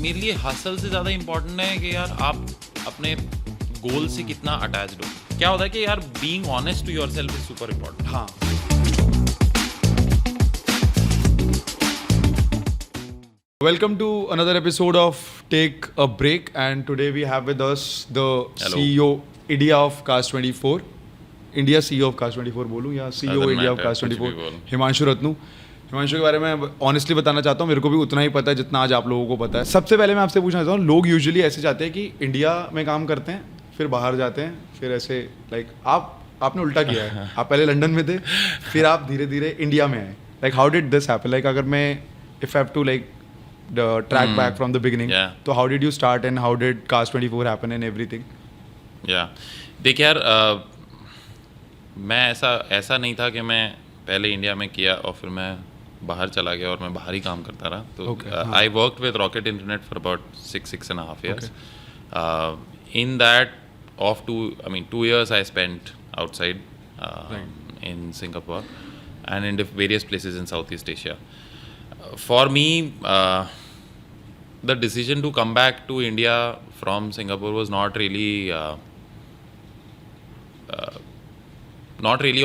मेरे लिए हसल से ज़्यादा इम्पोर्टेंट है कि यार आप अपने गोल से कितना अटैच्ड हो. क्या होता है कि यार being honest to yourself is super important. हाँ. Welcome to another episode of Take a Break, and today we have with us the Hello. CEO India of Cast24. India CEO of Cast24 बोलूँ या CEO Doesn't India of matter, कुछ भी Cast24 बोल. हिमांशु रत्नू. हिमांशु के बारे में honestly बताना चाहता हूँ, मेरे को भी उतना ही पता है जितना आज आप लोगों को पता है. सबसे पहले मैं आपसे पूछना चाहता हूँ, लोग यूजुअली ऐसे चाहते हैं कि इंडिया में काम करते हैं, फिर बाहर जाते हैं, फिर ऐसे लाइक आपने उल्टा किया है. आप पहले लंदन में थे, फिर आप धीरे धीरे इंडिया में आए. Like how did this happen? Like अगर मैं if have to like track back from the beginning. Yeah. So how did you start and how did Cast24 happen and everything? देख यार, मैं ऐसा नहीं था कि मैं पहले इंडिया में किया और फिर मैं बाहर चला गया और मैं बाहर ही काम करता रहा. तो I worked with rocket internet for about 6.5 years. In that of 2 years I spent outside in Singapore and in various places in Southeast Asia. For me, the decision to come back to India from Singapore was not really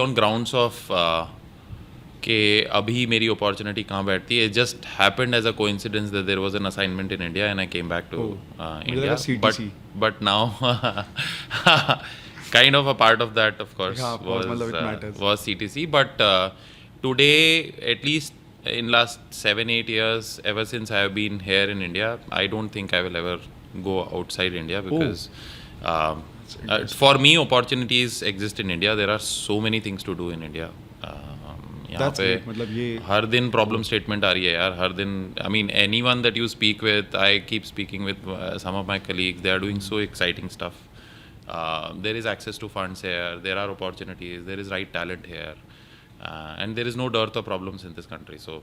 on grounds of कि अभी मेरी opportunity कहाँ बैठती है. It just happened as a coincidence that there was an assignment in India and I came back to India. CTC. But now kind of a part of that, of course, was CTC. But today, at least in last 7-8 years, ever since I have been here in India, I don't think I will ever go outside India because for me opportunities exist in India. There are so many things to do in India. यहाँ पे मतलब ये हर दिन problem statement आ रही है यार, हर दिन. I mean anyone that you speak with, I keep speaking with some of my colleagues, they are doing so exciting stuff. There is access to funds here, there are opportunities, there is right talent here. And there is no dearth of problems in this country. So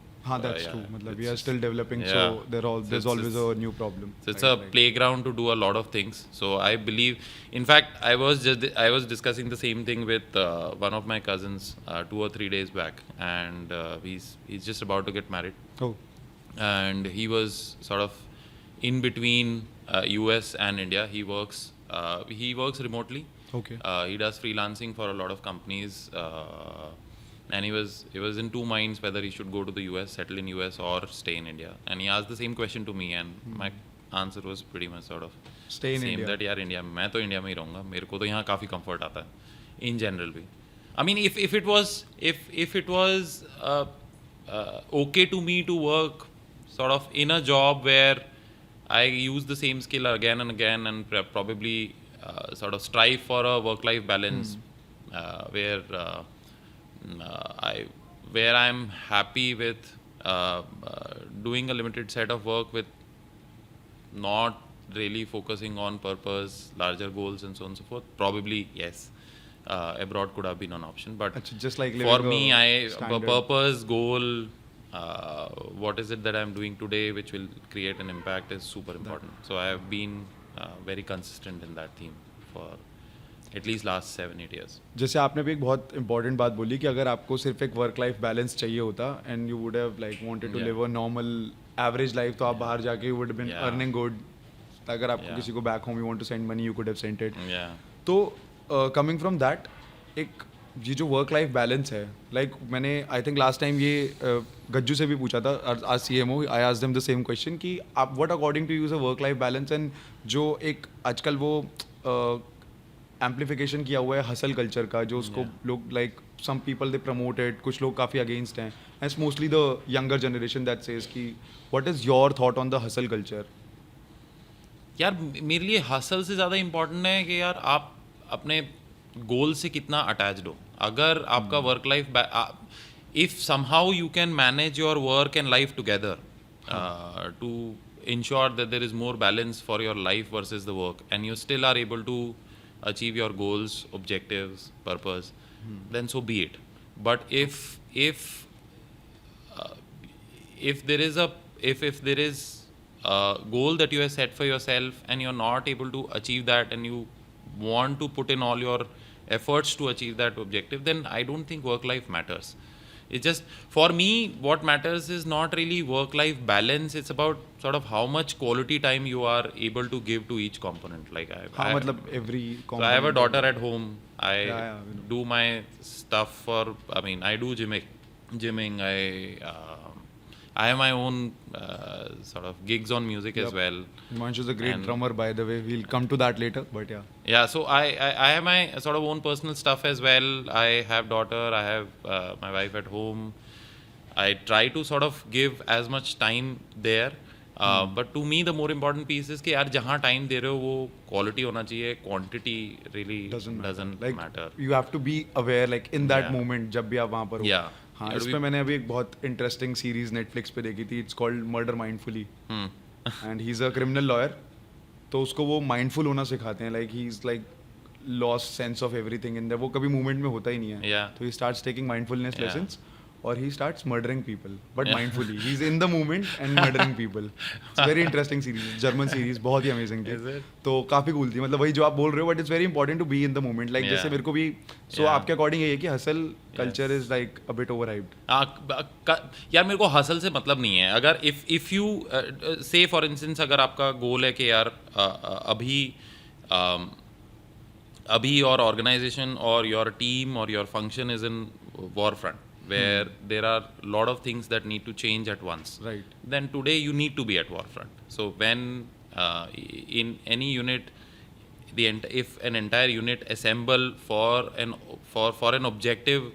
that's true. मतलब we are still developing, so there's always a new problem. So it's a playground to do a lot of things. So I believe, in fact, I was discussing the same thing with one of my cousins 2 or 3 days back, and he's just about to get married. And he was sort of in between US and India. He works remotely. He does freelancing for a lot of companies. And he was in two minds whether he should go to the US, settle in US, or stay in India. And he asked the same question to me, and my answer was pretty much sort of stay in India. That यार India में, मैं तो India में ही रहूँगा, मेरे को तो यहाँ काफ़ी कंफर्ट आता है in general भी. I mean, if it was okay to me to work sort of in a job where I use the same skill again and again and probably sort of strive for a work-life balance where I'm happy with doing a limited set of work with not really focusing on purpose, larger goals, and so on and so forth. Probably yes, abroad could have been an option, but just like for me, a purpose, goal, what is it that I'm doing today which will create an impact is super important. So I have been very consistent in that theme for at least last 7-8 years. जैसे आपने भी एक बहुत important बात बोली कि अगर आपको सिर्फ एक वर्क लाइफ बैलेंस चाहिए होता and you would have like wanted to live a normal average life, तो आप बाहर जाके you would been earning good. अगर आपको किसी को back home you want to send money, you could have sent it. तो कमिंग फ्रॉम दैट, एक ये जो वर्क लाइफ बैलेंस है, लाइक मैंने आई थिंक लास्ट टाइम ये गज्जू से भी पूछा था, आज CMO, I asked them the same question कि आप what according to use a work life balance. And जो एक आजकल वो एम्पलीफिकेशन किया हुआ है हसल कल्चर का, जो उसको लोग like some people they promoted, कुछ लोग काफ़ी अगेंस्ट हैं, and mostly the younger generation that says कि what is your thought on the hustle culture? यार मेरे लिए हसल से ज़्यादा इम्पोर्टेंट है कि यार आप अपने गोल से कितना अटैच्ड हो. अगर आपका work life, if somehow you can manage your work and life together to ensure that there is more balance for your life versus the work, and you still are able to achieve your goals, objectives, purpose, then so be it. But if there is a goal that you have set for yourself and you're not able to achieve that, and you want to put in all your efforts to achieve that objective, then I don't think work life matters. It's just, for me, what matters is not really work life balance. It's about sort of how much quality time you are able to give to each component. Like हाँ मतलब every so I have a component daughter at home. I yeah, we know. do my stuff for. I mean, I do gymming. I have my own sort of gigs on music as Yep. well. Himanshu is a great And- drummer, by the way. We'll come to that later, but yeah. Yeah, so I have my sort of own personal stuff as well. I have daughter. I have my wife at home. I try to sort of give as much time there. But to me the more important piece is कि यार जहाँ time दे रहे हो वो quality होना चाहिए, quantity really doesn't Like matter. you have to be aware, like in that Yeah. moment जब भी आप वहाँ पर हो. Yeah. हाँ You have to इसमें मैंने अभी एक बहुत इंटरेस्टिंग सीरीज नेटफ्लिक्स पे देखी थी. It's called Murder Mindfully. Hmm. And he's a criminal lawyer. तो उसको वो माइंडफुल होना सिखाते हैं. Like he's like lost sense of everything in there. वो कभी मूवमेंट में होता ही नहीं है. Yeah. तो he starts taking mindfulness Yeah. lessons. Or he starts murdering people, but Yeah. mindfully. He's in the moment and murdering people. It's a very interesting series. German series, बहुत ही amazing थी. Is it? तो काफी cool थी. मतलब वही जो आप बोल रहे हो, but it's very important to be in the moment. Like Yeah. जैसे मेरे को भी, so Yeah. आपके according ये है कि hustle culture is like a bit overhyped. यार मेरे को हसल से मतलब नहीं है. अगर if you say for instance अगर आपका गोल है कि यार अभी your organization or your team or your function is in war front where there are a lot of things that need to change at once. Right. Then today you need to be at war front. So when in any unit, if an entire unit assemble for an objective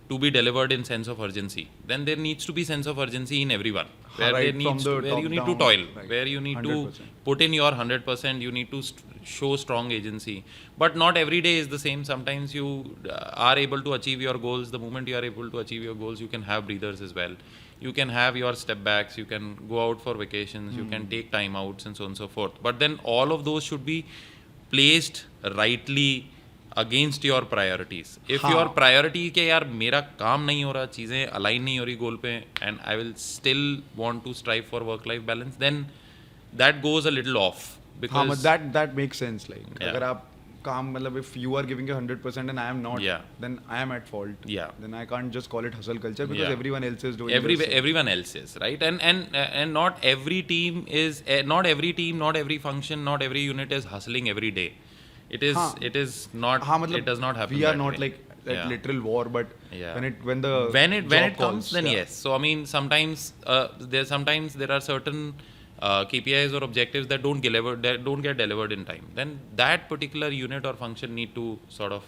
to be delivered in sense of urgency, then there needs to be sense of urgency in everyone. Where Right, there needs from the where you top need to down, toil, right. where you need 100%. to put in your 100%. You need to show strong agency. But not every day is the same. Sometimes you are able to achieve your goals. The moment you are able to achieve your goals, you can have breathers as well. You can have your step backs. You can go out for vacations. You can take time outs and so on and so forth. But then all of those should be placed rightly against your priorities. If हाँ. your priority के यार मेरा काम नहीं हो रहा, चीज़ें align नहीं हो रही गोल पे, and I will still want to strive for work-life balance, then that goes a little off. हाँ Because but that makes sense. Like Yeah. अगर आप काम मतलब if you are giving your 100% and I am not, Yeah. then I am at fault. Yeah. Then I can't just call it hustle culture because Yeah. everyone else is doing this. everyone else is right, and not every team is not every team, not every function, not every unit is hustling every day. It is हाँ. it is not हाँ मतलब it does not happen we are that not way. like at Yeah. literal war, but Yeah. when the when it job comes calls, then yeah. yes. So I mean sometimes there are certain KPIs or objectives that don't get delivered in time. Then that particular unit or function need to sort of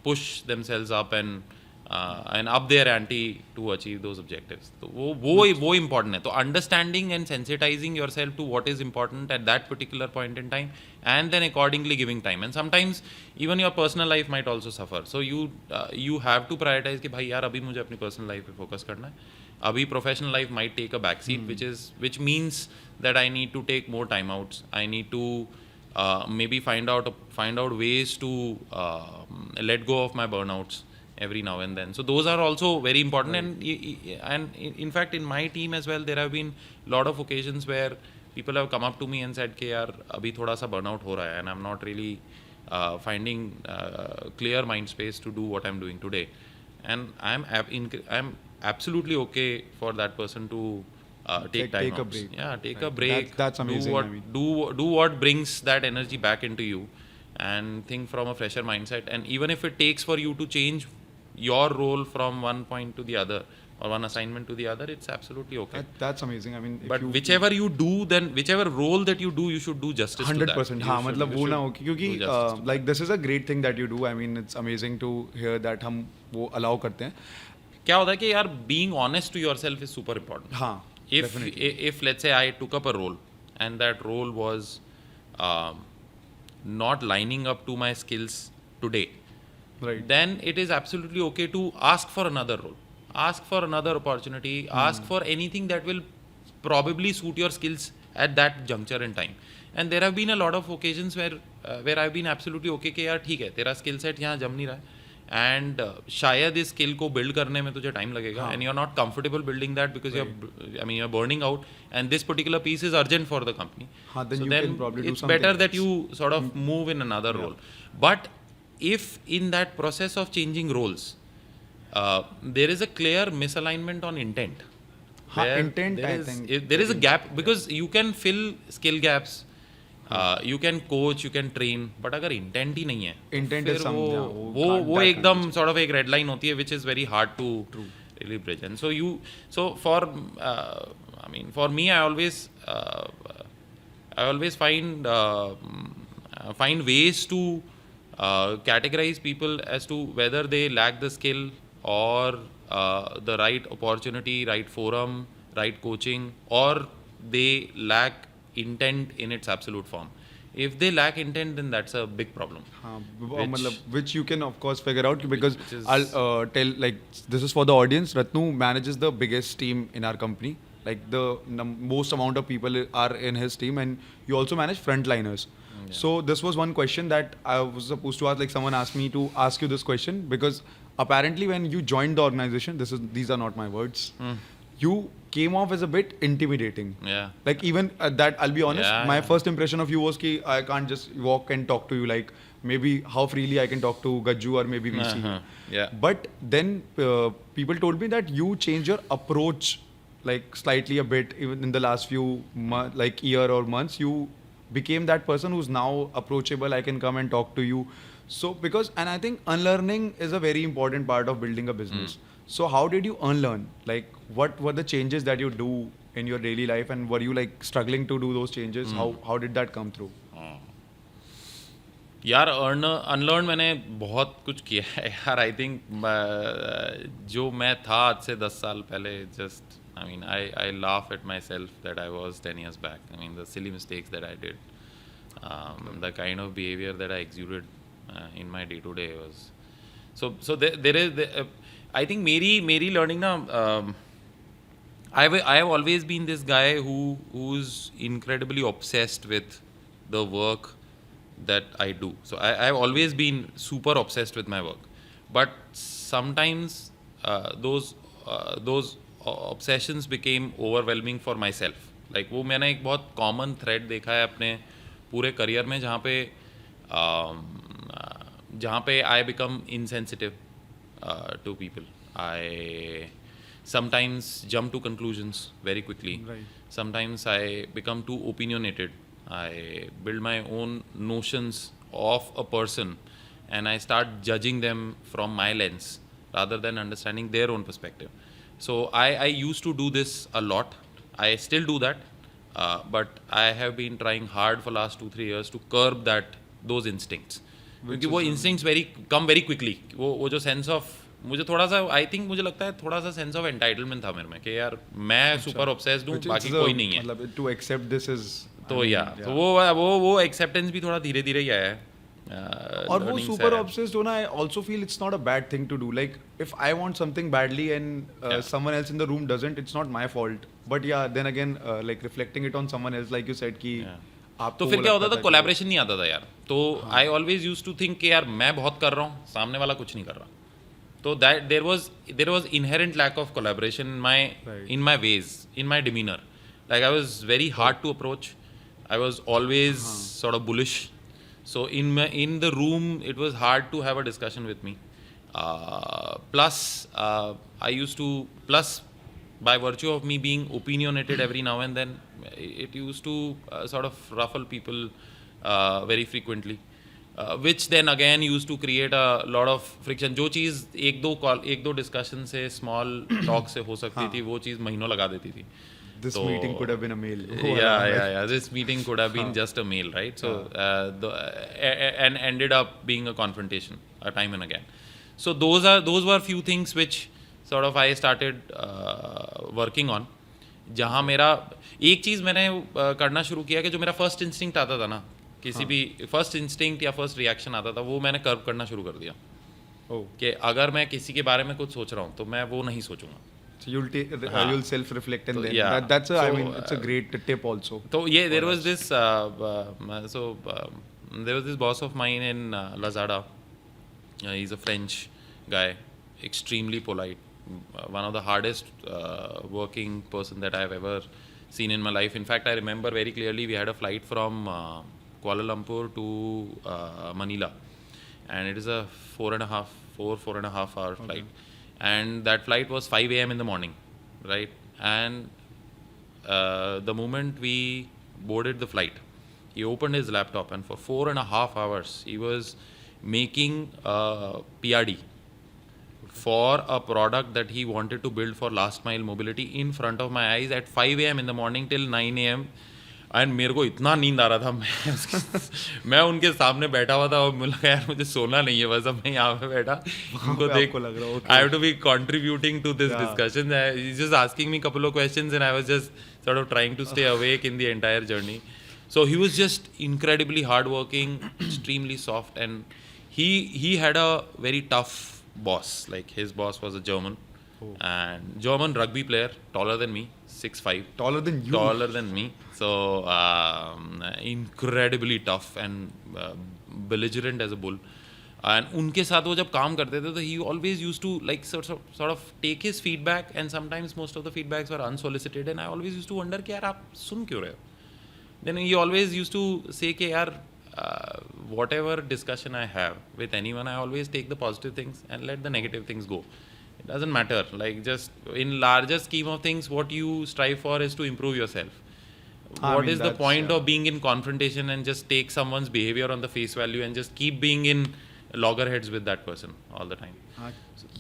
push themselves up and up their ante to achieve those objectives. तो वो important है. तो understanding and sensitizing yourself to what is important at that particular point in time, and then accordingly giving time. And sometimes even your personal life might also suffer. So you have to prioritize कि भाई यार अभी मुझे अपनी personal life पे focus करना है. अभी professional life might take a backseat, which means that I need to take more time outs. I need to maybe find out ways to let go of my burnouts every now and then. So those are also very important. And in fact in my team as well there have been lot of occasions where people have come up to me and said कि यार अभी थोड़ा सा burnout हो रहा है and I'm not really finding clear mind space to do what I'm doing today. And I'm absolutely okay for that person to take time take a outs. break. Yeah, take Right. a break. That's amazing, I mean. Do what brings that energy back into you, and think from a fresher mindset. And even if it takes for you to change your role from one point to the other or one assignment to the other, it's absolutely okay. That's amazing. I mean, if But you, whichever you do, then whichever role that you do, you should do justice to that. 100%. You हाँ should- मतलब you वो ना should हो क्योंकि do justice to like this is a great thing that you do. I mean, it's amazing to hear that हम वो allow करते हैं. क्या होता है कि यार being honest to yourself is super important. हाँ. If let's say I took up a role and that role was not lining up to my skills today, Right. then it is absolutely okay to ask for another role, ask for another opportunity, ask for anything that will probably suit your skills at that juncture in time. And there have been a lot of occasions where I've been absolutely okay कि यार ठीक है तेरा skill set यहाँ जम नहीं रहा है and शायद इस skill को build करने में तुझे time लगेगा and you're not comfortable building that because you're burning out and this particular piece is urgent for the company. हाँ, then So you then can probably do it's something better that else. you sort of move in another role. But if in that process of changing roles there is a clear misalignment on intent, हाँ, where intent, there I is think, there is a very gap because you can fill skill gaps, you can coach, you can train, but अगर intent ही नहीं है तो Intent फिर is some, yeah, वो that can't एकदम be sort of एक red line होती है which is very hard to really bridge. And so for I mean for me I always find ways to categorize people as to whether they lack the skill or the right opportunity, right forum, right coaching, or they lack intent in its absolute form. If they lack intent, then that's a big problem. हाँ, Which- मतलब which you can of course figure out because which is- I'll tell like this is for the audience. Ratnu manages the biggest team in our company. Like the most amount of people are in his team, and you also manage frontliners. So this was one question that I was supposed to ask. Like someone asked me to ask you this question because apparently when you joined the organization, these are not my words. You came off as a bit intimidating. Yeah. Like even that, I'll be honest. Yeah, My yeah. first impression of you was कि I can't just walk and talk to you. Like maybe how freely I can talk to Gajju or maybe VC. Uh-huh. Yeah. But then people told me that you changed your approach like slightly a bit even in the last few like year or months. You became that person who's now approachable. I can come and talk to you. So because and I think unlearning is a very important part of building a business. So how did you unlearn? Like what were the changes that you do in your daily life, and were you like struggling to do those changes? How did that come through? यार unlearn मैंने बहुत कुछ किया है यार. I think जो मैं था आज से 10 साल पहले, just I mean I laugh at my self that I was 10 years back. I mean the silly mistakes that I did, the kind of behavior that I exuded in my day to day was so there is I think मेरी learning ना, I have always been this guy who's incredibly obsessed with the work that I do. So I've always been super obsessed with my work, but sometimes those obsessions became overwhelming for myself. Like वो मैंने एक बहुत common thread देखा है अपने पूरे career में, जहाँ पे I become insensitive to people. I sometimes jump to conclusions very quickly. Right. Sometimes I become too opinionated. I build my own notions of a person and I start judging them from my lens rather than understanding their own perspective. So I used to do this a lot. I still do that, but I have been trying hard for last 2-3 years to curb those instincts. क्योंकि वो instincts come very quickly. वो जो sense of, मुझे थोड़ा सा I think मुझे लगता है थोड़ा सा सेंस ऑफ एंटाइटलमेंट था मेरे में कि यार मैं सुपर ऑब्सेस्ड हूँ, बाकी कोई नहीं है. मतलब to accept this is तो तो वो एक्सेप्टेंस भी थोड़ा धीरे धीरे ही आया है. और वो सुपर ऑब्सेस्ड होना, I also feel it's not a bad thing to do. Like if I want something badly and someone else in the room doesn't, it's not my fault. But yeah then again like reflecting it on someone else, like you said कि तो फिर क्या होता था, collaboration नहीं आता था यार. तो I always used to think कि यार मैं बहुत कर रहा हूँ, सामने वाला कुछ नहीं कर रहा. So that there was inherent lack of collaboration in my ways, in my demeanor. Like I was very hard to approach. I was always sort of bullish. So in the room, it was hard to have a discussion with me. Plus by virtue of me being opinionated every now and then, it used to sort of ruffle people very frequently. Which then again used to create a lot of friction. जो चीज़ एक दो discussion से, small talk से हो सकती थी, वो चीज़ महीनों लगा देती थी. This meeting could have been a mail. Yeah. This meeting could have been just a mail, right? So and ended up being a confrontation time and again. So those were few things which sort of I started working on. जहाँ मेरा एक चीज़ मैंने करना शुरू किया कि जो मेरा फर्स्ट इंस्टिंक्ट आता था ना, किसी भी फर्स्ट इंस्टिंक्ट या फर्स्ट रिएक्शन आता था, वो मैंने कर्व करना शुरू कर दिया. कि अगर मैं किसी के बारे में कुछ सोच रहा हूँ तो मैं वो नहीं सोचूंगा. So you'll self-reflect and then that's I mean it's a great tip also. So yeah, there was this there was this boss of mine in Lazada. He's a French guy, extremely polite, one of the hardest working person that I have ever seen in my life. In fact, I remember very clearly we had a flight from Kuala Lumpur to Manila, and it is a 4.5 hour flight. And that flight was 5 a.m. in the morning, right? and the moment we boarded the flight, he opened his laptop, and for 4.5 hours he was making PRD for a product that he wanted to build for last mile mobility in front of my eyes at 5 a.m. in the morning till 9 a.m. And मेरे को इतना नींद आ रहा था, मैं उनके सामने बैठा हुआ था और मुझे लगा यार मुझे सोना नहीं है, बस अब मैं यहाँ पे बैठा उनको देख, I have to be contributing to this discussion, just asking me couple of questions and I was just sort of trying to stay awake in the entire journey. So he was just incredibly hardworking, extremely soft, and he had a very tough boss. Like his boss was a German, and German rugby player, taller than me, 6'5". Taller than you? Taller than me. So incredibly tough and belligerent as a bull. And उनके साथ वो जब काम करते थे तो he always used to like sort of take his feedback, and sometimes most of the feedbacks were unsolicited, and I always used to wonder कि यार आप सुन क्यों रहे हो. Then he always used to say कि यार whatever discussion I have with anyone, I always take the positive things and let the negative things go. It doesn't matter. Like just in larger scheme of things, what you strive for is to improve yourself. What is the point of being in confrontation and just take someone's behavior on the face value and just keep being in loggerheads with that person all the time?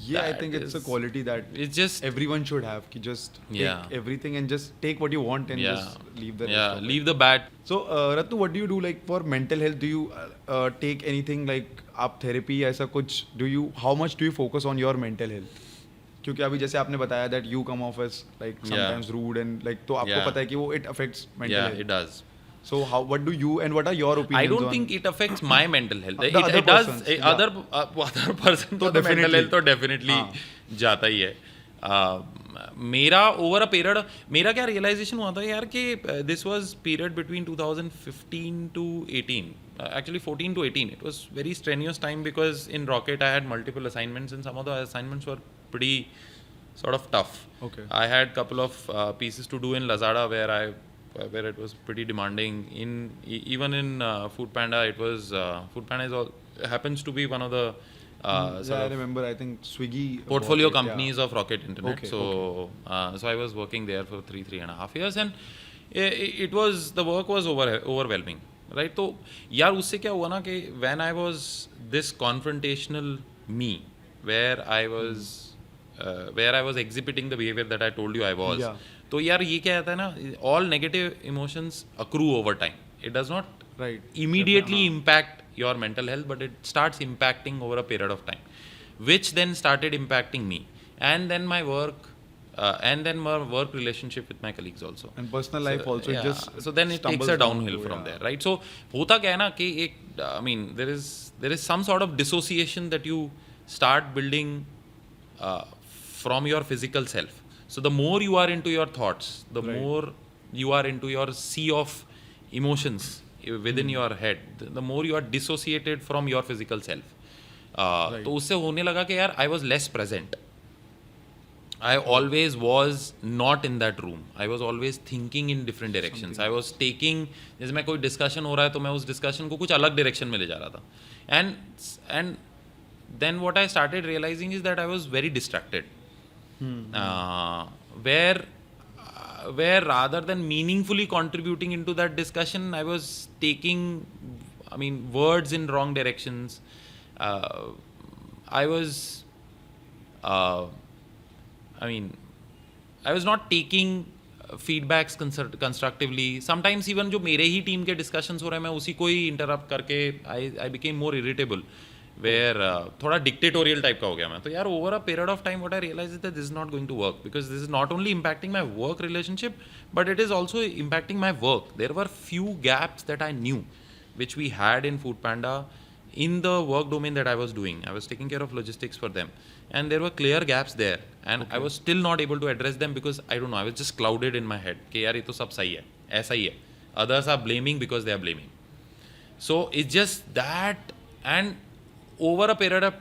Yeah, I think it's a quality that it's just everyone should have. Ki just take everything and just take what you want and just leave the rest of it. Leave the bad. So Ratu, what do you do like for mental health? Do you take anything like आप therapy ऐसा कुछ? How much do you focus on your mental health? क्योंकि अभी जैसे आपने बताया that you come off as like sometimes rude and like तो आपको पता है कि वो it affects mental health. Yeah, it does. So what do you and what are your opinions? I don't think it affects my mental health. It does. Other person तो mental health तो definitely जाता ही है. मेरा over a period, मेरा क्या realization हुआ था यार कि this was period between 2015 to 18. Actually 14 to 18. It was very strenuous time because in Rocket I had multiple assignments and some of the assignments were pretty sort of tough. Okay. I had couple of pieces to do in Lazada where it was pretty demanding. Even in Foodpanda, it was Foodpanda happens to be one of the I remember. I think Swiggy portfolio companies of Rocket Internet. Okay, so I was working there for 3.5 years, and it was the work was overwhelming, right? So यार उससे क्या हुआ ना कि when I was this confrontational me, where I was exhibiting the behavior that I told you I was. Yeah. तो यार ये क्या आता है ना, all negative emotions accrue over time. It does not immediately impact your mental health, but it starts impacting over a period of time, which then started impacting me, and then my work, and then my work relationship with my colleagues also, and personal life also. Yeah. So then it takes a downhill from there, right? So होता क्या है ना कि एक, I mean, there is some sort of dissociation that you start building from your physical self. So the more you are into your thoughts, the more you are into your sea of emotions within your head, the more you are dissociated from your physical self. तो उससे होने लगा कि यार I was less present. I always was not in that room. I was always thinking in different directions. I was taking, जैसे मैं कोई discussion हो रहा है तो मैं उस discussion को कुछ अलग direction में ले जा रहा था. And then what I started realizing is that I was very distracted. Where rather than meaningfully contributing into that discussion, I was taking, I mean, words in wrong directions. I was not taking feedbacks constructively. Sometimes even जो मेरे ही team के discussions हो रहे हैं मैं उसी को ही interrupt करके I became more irritable. Where थोड़ा dictatorial type का हो गया मैं. तो यार over a period of time what I realized is that this is not going to work, because this is not only impacting my work relationship, but it is also impacting my work. There were few gaps that I knew which we had in Foodpanda in the work domain that I was doing. I was taking care of logistics for them, and there were clear gaps there, and I was still not able to address them because I don't know, I was just clouded in my head कि यार ये तो सब सही है, ऐसा ही है. Others are blaming because they are blaming. So it's just that, and over a period of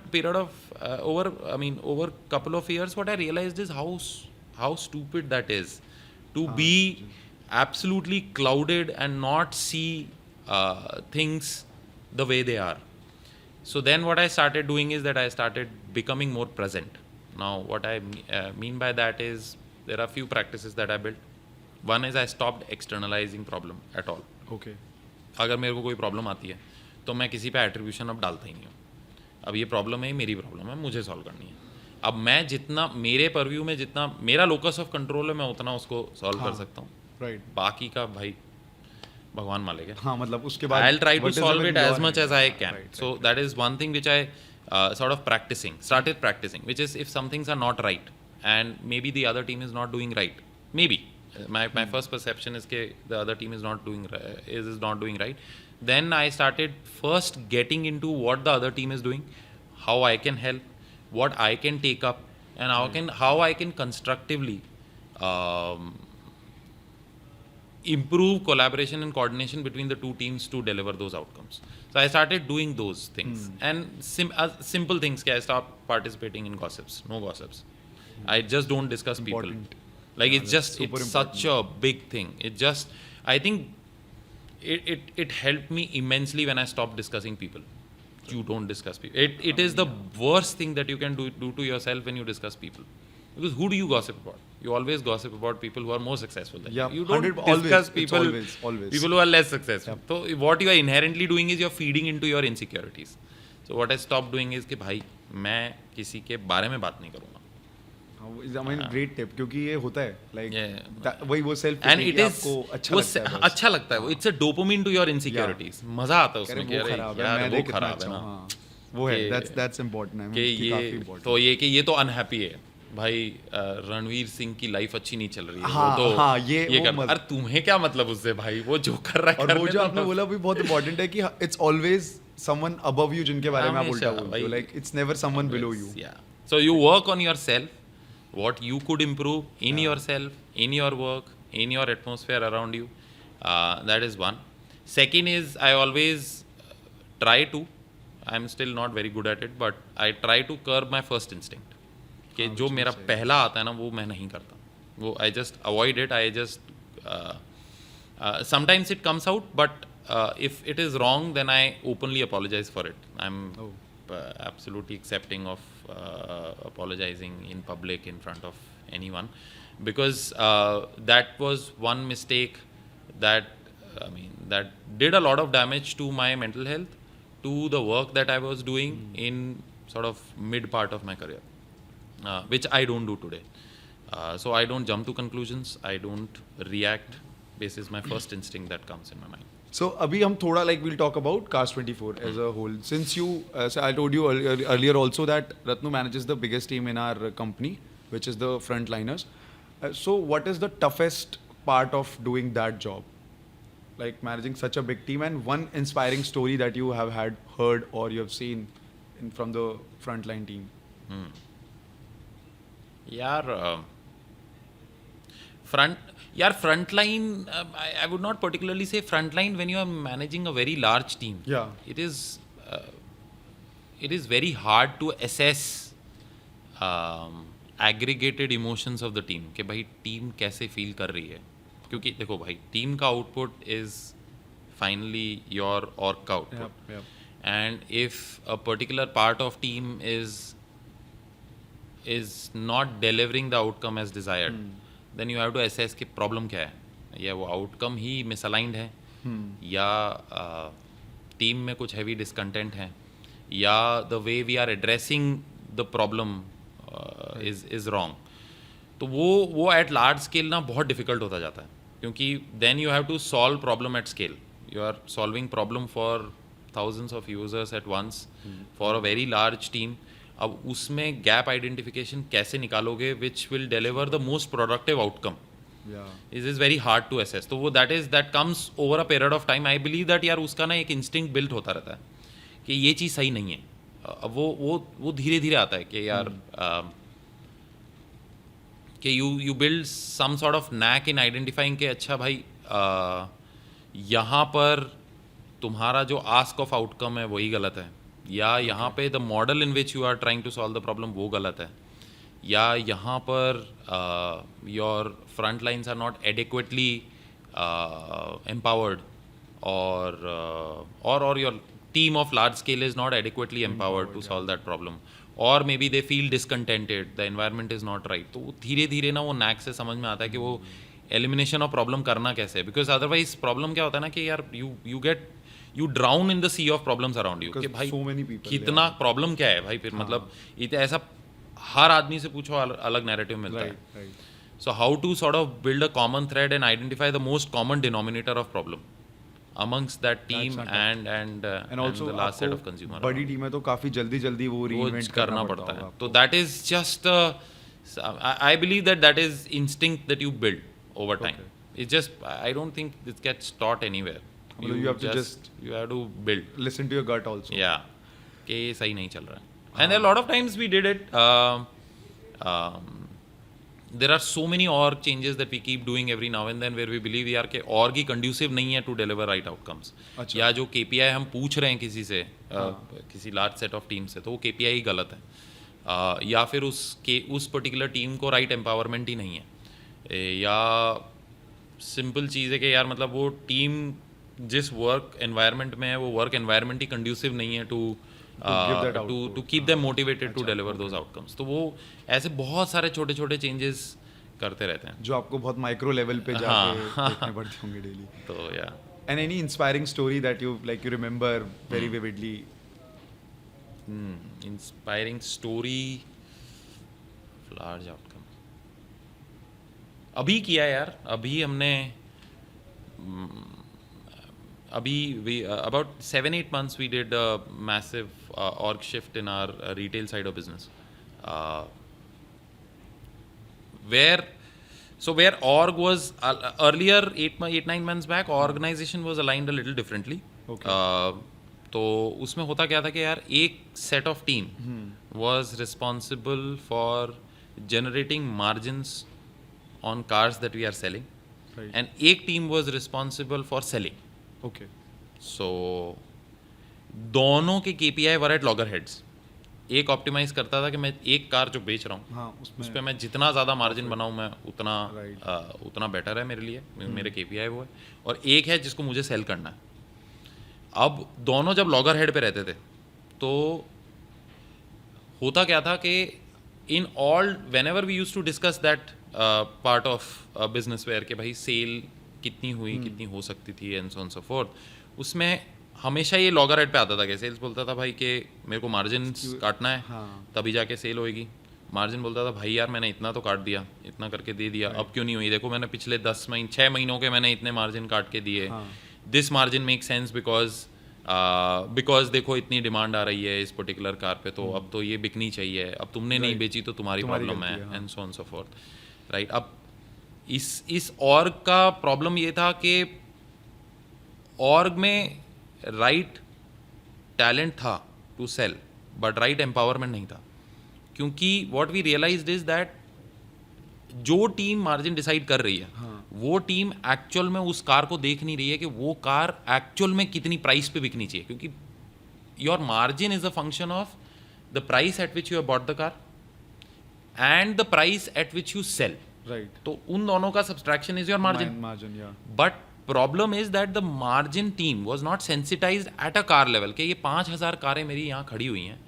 over couple of years, what I realized is how stupid that is, to be absolutely clouded and not see things the way they are. So then what I started doing is that I started becoming more present. Now what I mean by that is there are few practices that I built. One is I stopped externalizing problem at all. Okay. अगर मेरे को कोई problem आती है तो मैं किसी पे एट्रीब्यूशन अब डालता ही नहीं हूँ. अब ये प्रॉब्लम है, मेरी प्रॉब्लम है, मुझे सॉल्व करनी है. अब मैं जितना मेरे परव्यू में जितना मेरा लोकस ऑफ कंट्रोल है मैं उतना उसको सॉल्व कर सकता हूँ. राइट. बाकी का भाई भगवान मालिक है. हाँ मतलब उसके बाद I'll try to what is solve even it as your much hand? as I can. Right, So right. that is one thing which I sort of started practicing, which is if some things are not right and maybe the other team is not doing right, maybe my first perception is that the other team is not doing right. Then I started first getting into what the other team is doing, how I can help, what I can take up, and how I can constructively improve collaboration and coordination between the two teams to deliver those outcomes. So I started doing those things and simple things. I stopped participating in gossips. No gossips. I just don't discuss Important. people. Like it's super such a big thing. I think it helped me immensely when I stopped discussing people. You don't discuss people. It is the worst thing that you can do to yourself when you discuss people. Because who do you gossip about? You always gossip about people who are more successful than Yeah, you. You don't 100 discuss always, it's people always. people who are less successful. So what you are inherently doing is you're feeding into your insecurities. So what I stopped doing is कि भाई मैं किसी के बारे में बात नहीं करूँगा. I mean great tip क्योंकि ये होता है like Yeah. वही वो self And it is आपको अच्छा लगता है बस. अच्छा लगता है वो. It's a dopamine to your insecurities. मजा आता है उसमें कि वो अरे खराब है यार मैं वो देख कितना खराब है अच्छा ना. हूँ. हाँ. वो है कि- that's important. I mean कि कि काफी ये important. तो ये तो अनहैप्पी है भाई. रणवीर सिंह की लाइफ अच्छी नहीं चल रही है. हाँ, वो तो हाँ, ये वो कर. मत- अरे तुम्हें क्या मतलब उससे भाई. वो जो कर रहा है और कर वो ले जो तो आपने बस. बोला भी बहुत इंपॉर्टेंट है कि it's always someone above you जिनके बारे में आप उल्टा हमेशा बोलते हो. भाई. Like it's never someone below you. Yeah. So you work on yourself, what you could improve in yourself, in your work, in your atmosphere around you. That is one. Second is I always try to. I'm still not very good at it, but I try to curb my first instinct. कि जो मेरा पहला आता है ना वो मैं नहीं करता. वो I just avoid it. I just sometimes it comes out, but if it is wrong, then I openly apologize for it. I'm absolutely accepting of apologizing in public in front of anyone, because that was one mistake that that did a lot of damage to my mental health, to the work that I was doing in sort of mid part of my career, which I don't do today. So I don't jump to conclusions. I don't react. This is my first instinct that comes in my mind. So अभी हम थोड़ा like we'll talk about Cast 24 as a whole. Since you, so I told you earlier also that Ratnu manages the biggest team in our company, which is the frontliners. So what is the toughest part of doing that job? Like managing such a big team, and one inspiring story that you have heard or you have seen from the frontline team. Frontline, I would not particularly say frontline when you are managing a very large team. Yeah. It is very hard to assess aggregated emotions of the team कि भाई team कैसे feel कर रही है. क्योंकि देखो भाई team का output is finally your org output. And if a particular part of team is not delivering the outcome as desired, then you have to assess कि problem क्या है. या वो outcome ही misaligned है, या team में कुछ heavy discontent है, या the way we are addressing the problem is wrong. तो वो at large scale ना बहुत difficult होता जाता है, क्योंकि then you have to solve problem at scale. You are solving problem for thousands of users at once for a very large team. अब उसमें gap identification कैसे निकालोगे which will deliver the most productive outcome. It is very hard to assess. तो वो that comes over a period of time. I believe that यार उसका ना एक instinct built होता रहता है कि ये चीज़ सही नहीं है. अब वो धीरे धीरे आता है कि यार कि you build some sort of knack in identifying कि अच्छा भाई यहाँ पर तुम्हारा जो आस्क ऑफ आउटकम है वही गलत है, या यहाँ पे the model in which you are trying to solve the problem वो गलत है, या यहाँ पर your front lines are not adequately empowered, और your team of large scale is not adequately empowered to solve that problem, और maybe they feel discontented, the environment is not right, तो धीरे धीरे ना वो नैक से समझ में आता है कि वो एलिमिनेशन ऑफ प्रॉब्लम करना कैसे है. बिकॉज अदरवाइज प्रॉब्लम क्या होता है ना कि यार you drown in the sea of problems around you, कि भाई so many people, कितना प्रॉब्लम क्या है भाई, फिर मतलब ऐसा हर आदमी से पूछो अलग नैरेटिव मिलता है. right. So how to sort of build a common thread and identify the most common denominator of problem amongst that team and also the last set आपको of consumer. बड़ी टीम है तो काफी जल्दी वो वो reinvent करना पड़ता है. तो that is just I believe that is instinct that you build over time. It's just I don't think this gets taught anywhere. You have to just you have to build. listen to your gut also. Yeah. कि ये सही नहीं चल रहा है. And a lot of times we did it. There are so many org changes that we keep doing every now and then where we believe यार कि org ही conducive नहीं है to deliver right outcomes. या जो KPI हम पूछ रहे हैं किसी से किसी large set of team से, तो वो KPI ही गलत है. या फिर उस पर्टिकुलर टीम को राइट एम्पावरमेंट ही नहीं है, या सिंपल चीज़ है कि यार मतलब वो टीम जिस वर्क एनवायरनमेंट में है वो वर्क एनवायरनमेंट ही कंड्यूसिव नहीं है to keep them motivated to deliver those outcomes. तो वो ऐसे बहुत सारे छोटे छोटे चेंजेस करते रहते हैं जो आपको बहुत माइक्रो लेवल पे जाके देखने पड़ते होंगे डेली. तो या and any inspiring story that you remember very vividly? Inspiring story, large outcome अभी किया यार. अभी हमने about 7-8 months we did a massive org shift in our retail side of business, where org was earlier 8-9 months back organization was aligned a little differently. तो उसमें होता क्या था कि यार एक set of team was responsible for generating margins on cars that we are selling, and एक team was responsible for selling. Okay. So दोनों के KPI were at logger heads. एक ऑप्टिमाइज करता था कि मैं एक कार जो बेच रहा हूँ उस पर मैं जितना ज़्यादा मार्जिन बनाऊँ मैं उतना बेटर है मेरे लिए, मेरे KPI वो है. और एक है जिसको मुझे सेल करना है. अब दोनों जब लॉगर हेड पे रहते थे तो होता क्या था कि in all whenever we used to discuss that part of business where के भाई सेल कितनी हुई कितनी हो सकती थी and so on so forth, उसमें हमेशा ये लॉगर हेड पे आता था कि सेल्स बोलता था भाई कि मेरे को मार्जिन काटना है तभी जाके सेल होएगी. मार्जिन बोलता था भाई यार मैंने इतना तो काट दिया, इतना करके दे दिया, अब क्यों नहीं हुई, देखो मैंने पिछले 6 महीनों के मैंने इतने मार्जिन काट के दिए. This margin make sense because देखो इतनी डिमांड आ रही है इस पर्टिकुलर कार पे, तो अब तो ये बिकनी चाहिए, अब तुमने नहीं बेची तो तुम्हारी प्रॉब्लम है and so on so fourth. Right. अब इस ऑर्ग का प्रॉब्लम ये था कि ऑर्ग में राइट टैलेंट था to sell but right empowerment नहीं था. क्योंकि what we realised is that जो टीम मार्जिन डिसाइड कर रही है वो टीम एक्चुअल में उस कार को देख नहीं रही है कि वो कार एक्चुअल में कितनी प्राइस पे बिकनी चाहिए. क्योंकि your margin is a function of the price at which you have bought the car and the price at which you sell. Right. तो उन दोनों का subtraction is your margin. But problem is that the margin team was not sensitised at a car level कि ये 5000 कारें मेरी यहाँ खड़ी हुई हैं,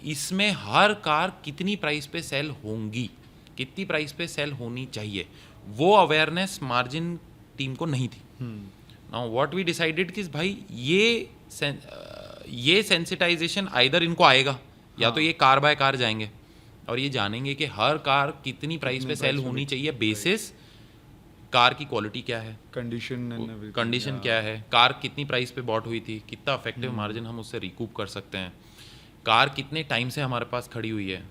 इसमें हर कार कितनी प्राइस पे सेल होंगी, कितनी प्राइस पे सेल होनी चाहिए, वो अवेयरनेस मार्जिन टीम को नहीं थी. नाउ व्हाट वी डिसाइडेड कि भाई ये सेंसिटाइजेशन आइदर इनको आएगा या तो ये कार बाय कार जाएंगे और ये जानेंगे कि हर कार कितनी प्राइस पे सेल होनी चाहिए बेसिस कार की क्वालिटी क्या है, कंडीशन क्या है, कार कितनी प्राइस पे बॉट हुई थी, कितना इफेक्टिव मार्जिन हम उससे रिकूप कर सकते हैं, कार कितने टाइम से हमारे पास खड़ी हुई है,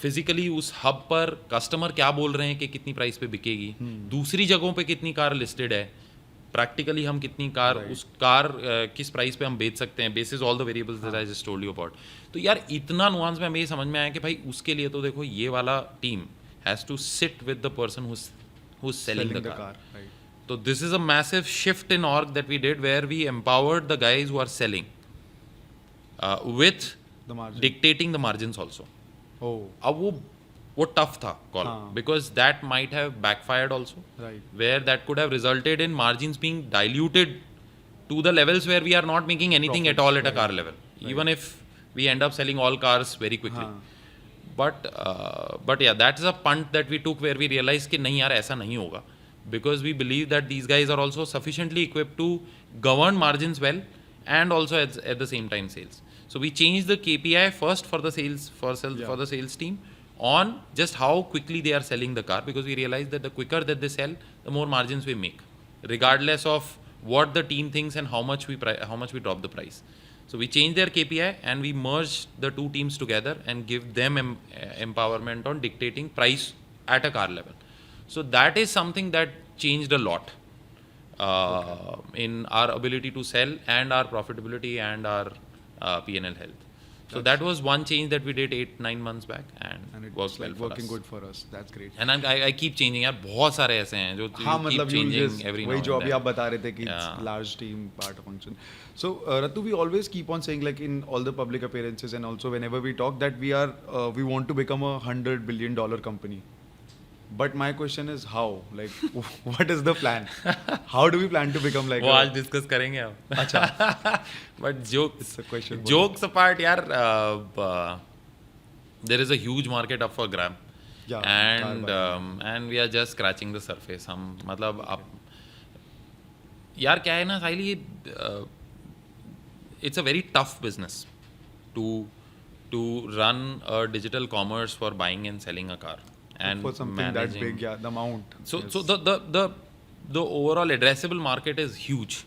फिजिकली उस हब पर कस्टमर क्या बोल रहे हैं कि कितनी प्राइस पे बिकेगी, दूसरी जगहों पे कितनी कार लिस्टेड है, प्रैक्टिकली हम कितनी कार उस कार किस प्राइस पे हम बेच सकते हैं basis all the variables that I just told you about. तो यार इतना नुआंस में हमें ये समझ में आया कि भाई उसके लिए तो देखो ये वाला team has to sit with the person who is selling the car. तो this is a massive shift in org that we did where we empowered the guys who are selling with dictating the margins also. अब वो tough था call because that might have backfired also where that could have resulted in margins being diluted to the levels where we are not making anything at all at a car level. Even if we end up selling all cars very quickly. But yeah, that's a punt that we took where we realized कि नहीं यार ऐसा नहीं होगा, because we believe that these guys are also sufficiently equipped to govern margins well and also at the same time sales. So we changed the KPI first for the sales for the sales team on just how quickly they are selling the car, because we realized that the quicker that they sell, the more margins we make, regardless of what the team thinks and how much we drop the price. So we changed their KPI and we merged the two teams together and give them empowerment on dictating price at a car level. So that is something that changed a lot in our ability to sell and our profitability and our P&L health. So that was one change that we did 8-9 months back, and it worked well for working us. good for us. That's great. And I keep changing. यार बहुत सारे ऐसे हैं जो keep changing every now वही and जो अभी then. आप बता रहे थे कि large team part of function. So Ratu, we always keep on saying, like in all the public appearances and also whenever we talk, that we want to become a $100 billion company. But my question is how? Like, what is the plan? How do we plan to become like? वो आज discuss करेंगे अब. अच्छा. But It's a question. jokes apart, यार, there is a huge market up for grab. Yeah. And we are just scratching the surface. हम मतलब अब यार क्या है ना साइली, it's a very tough business to run a digital commerce for buying and selling a car. And for something that big, yeah, the amount. So the overall addressable market is huge.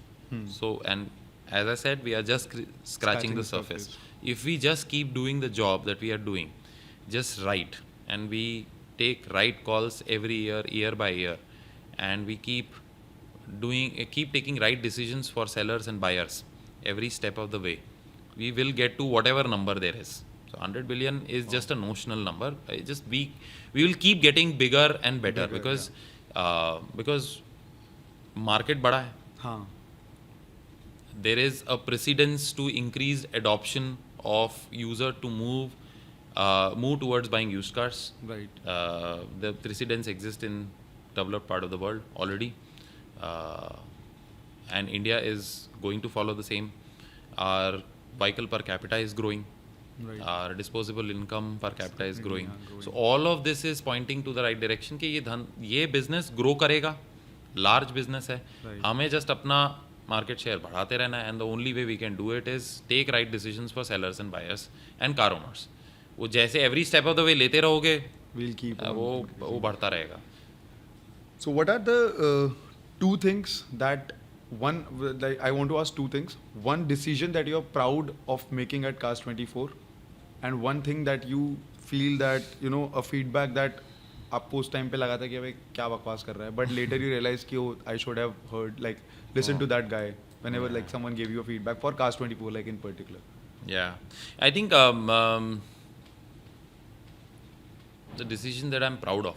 So, and as I said, we are just scratching the surface. If we just keep doing the job that we are doing, just right, and we take right calls every year by year, and we keep taking right decisions for sellers and buyers every step of the way, we will get to whatever number there is. So 100 billion is just a notional number. We will keep getting bigger and better, because market बड़ा है. हाँ. There is a precedence to increased adoption of user to move towards buying used cars. Right. The precedence exists in developed part of the world already, and India is going to follow the same. Our vehicle per capita is growing. Right. Our disposable income per capita is growing. So all of this is pointing to the right direction कि ये business grow करेगा, large business है. हमें just अपना market share बढ़ाते रहना है, and the only way we can do it is take right decisions for sellers and buyers and car owners. वो जैसे every step of the way लेते रहोगे, we'll keep वो बढ़ता रहेगा. So what are the two things that I want to ask two things. One decision that you're proud of making at Cars 24, and one thing that you feel that, you know, a feedback that आपको उस time पे लगा था कि भाई क्या बकवास कर रहा है, but later you realize कि I should have heard, like, listen to that guy whenever like someone gave you a feedback for Cars 24, like in particular. Yeah, I think the decision that I'm proud of.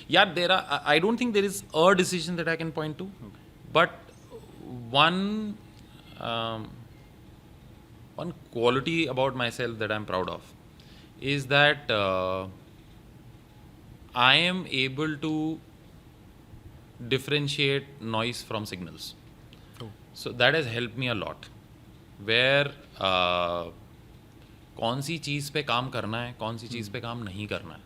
Yeah, I don't think there is a decision that I can point to, but one quality about myself that I'm proud of is that I am able to differentiate noise from signals. So that has helped me a lot. Where कौन सी चीज़ पे काम करना है, कौन सी चीज़ पे काम नहीं करना है,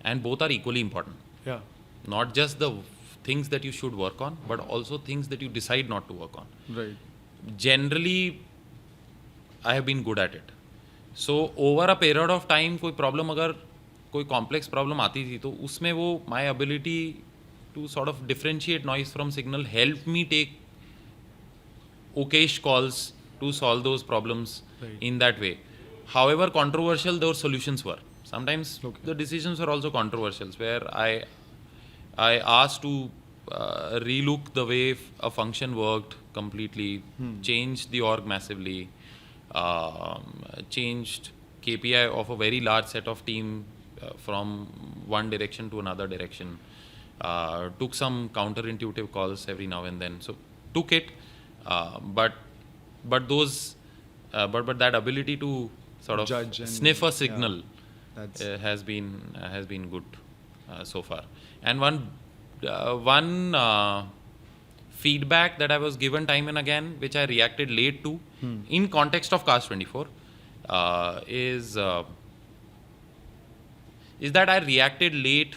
and both are equally important. Yeah. Not just the things that you should work on, but also things that you decide not to work on. Right. Generally, I have been good at it. So over a period of time, कोई problem अगर कोई complex problem आती थी, तो उसमें वो my ability to sort of differentiate noise from signal helped me take okayish calls to solve those problems in that way. However controversial those solutions were, sometimes the decisions were also controversial, where I asked to relook the way a function worked completely, changed the org massively, changed KPI of a very large set of team from one direction to another direction, took some counterintuitive calls every now and then. So took it, but that ability to sort of judge and sniff a signal has been good so far. And one feedback that I was given time and again, which I reacted late to in context of Cars 24, is that I reacted late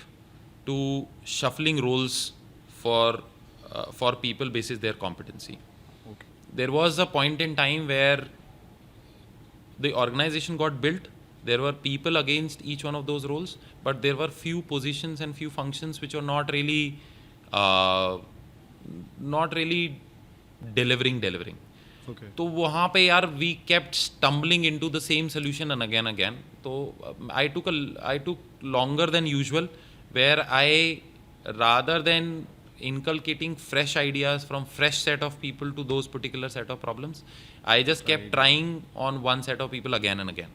to shuffling roles for people basis their competency. Okay. There was a point in time where the organization got built. There were people against each one of those roles, but there were few positions and few functions which were not really delivering. Okay. तो वहाँ पे यार we kept stumbling into the same solution and again. तो I took longer than usual, where I, rather than inculcating fresh ideas from fresh set of people to those particular set of problems, I just kept trying on one set of people again and again.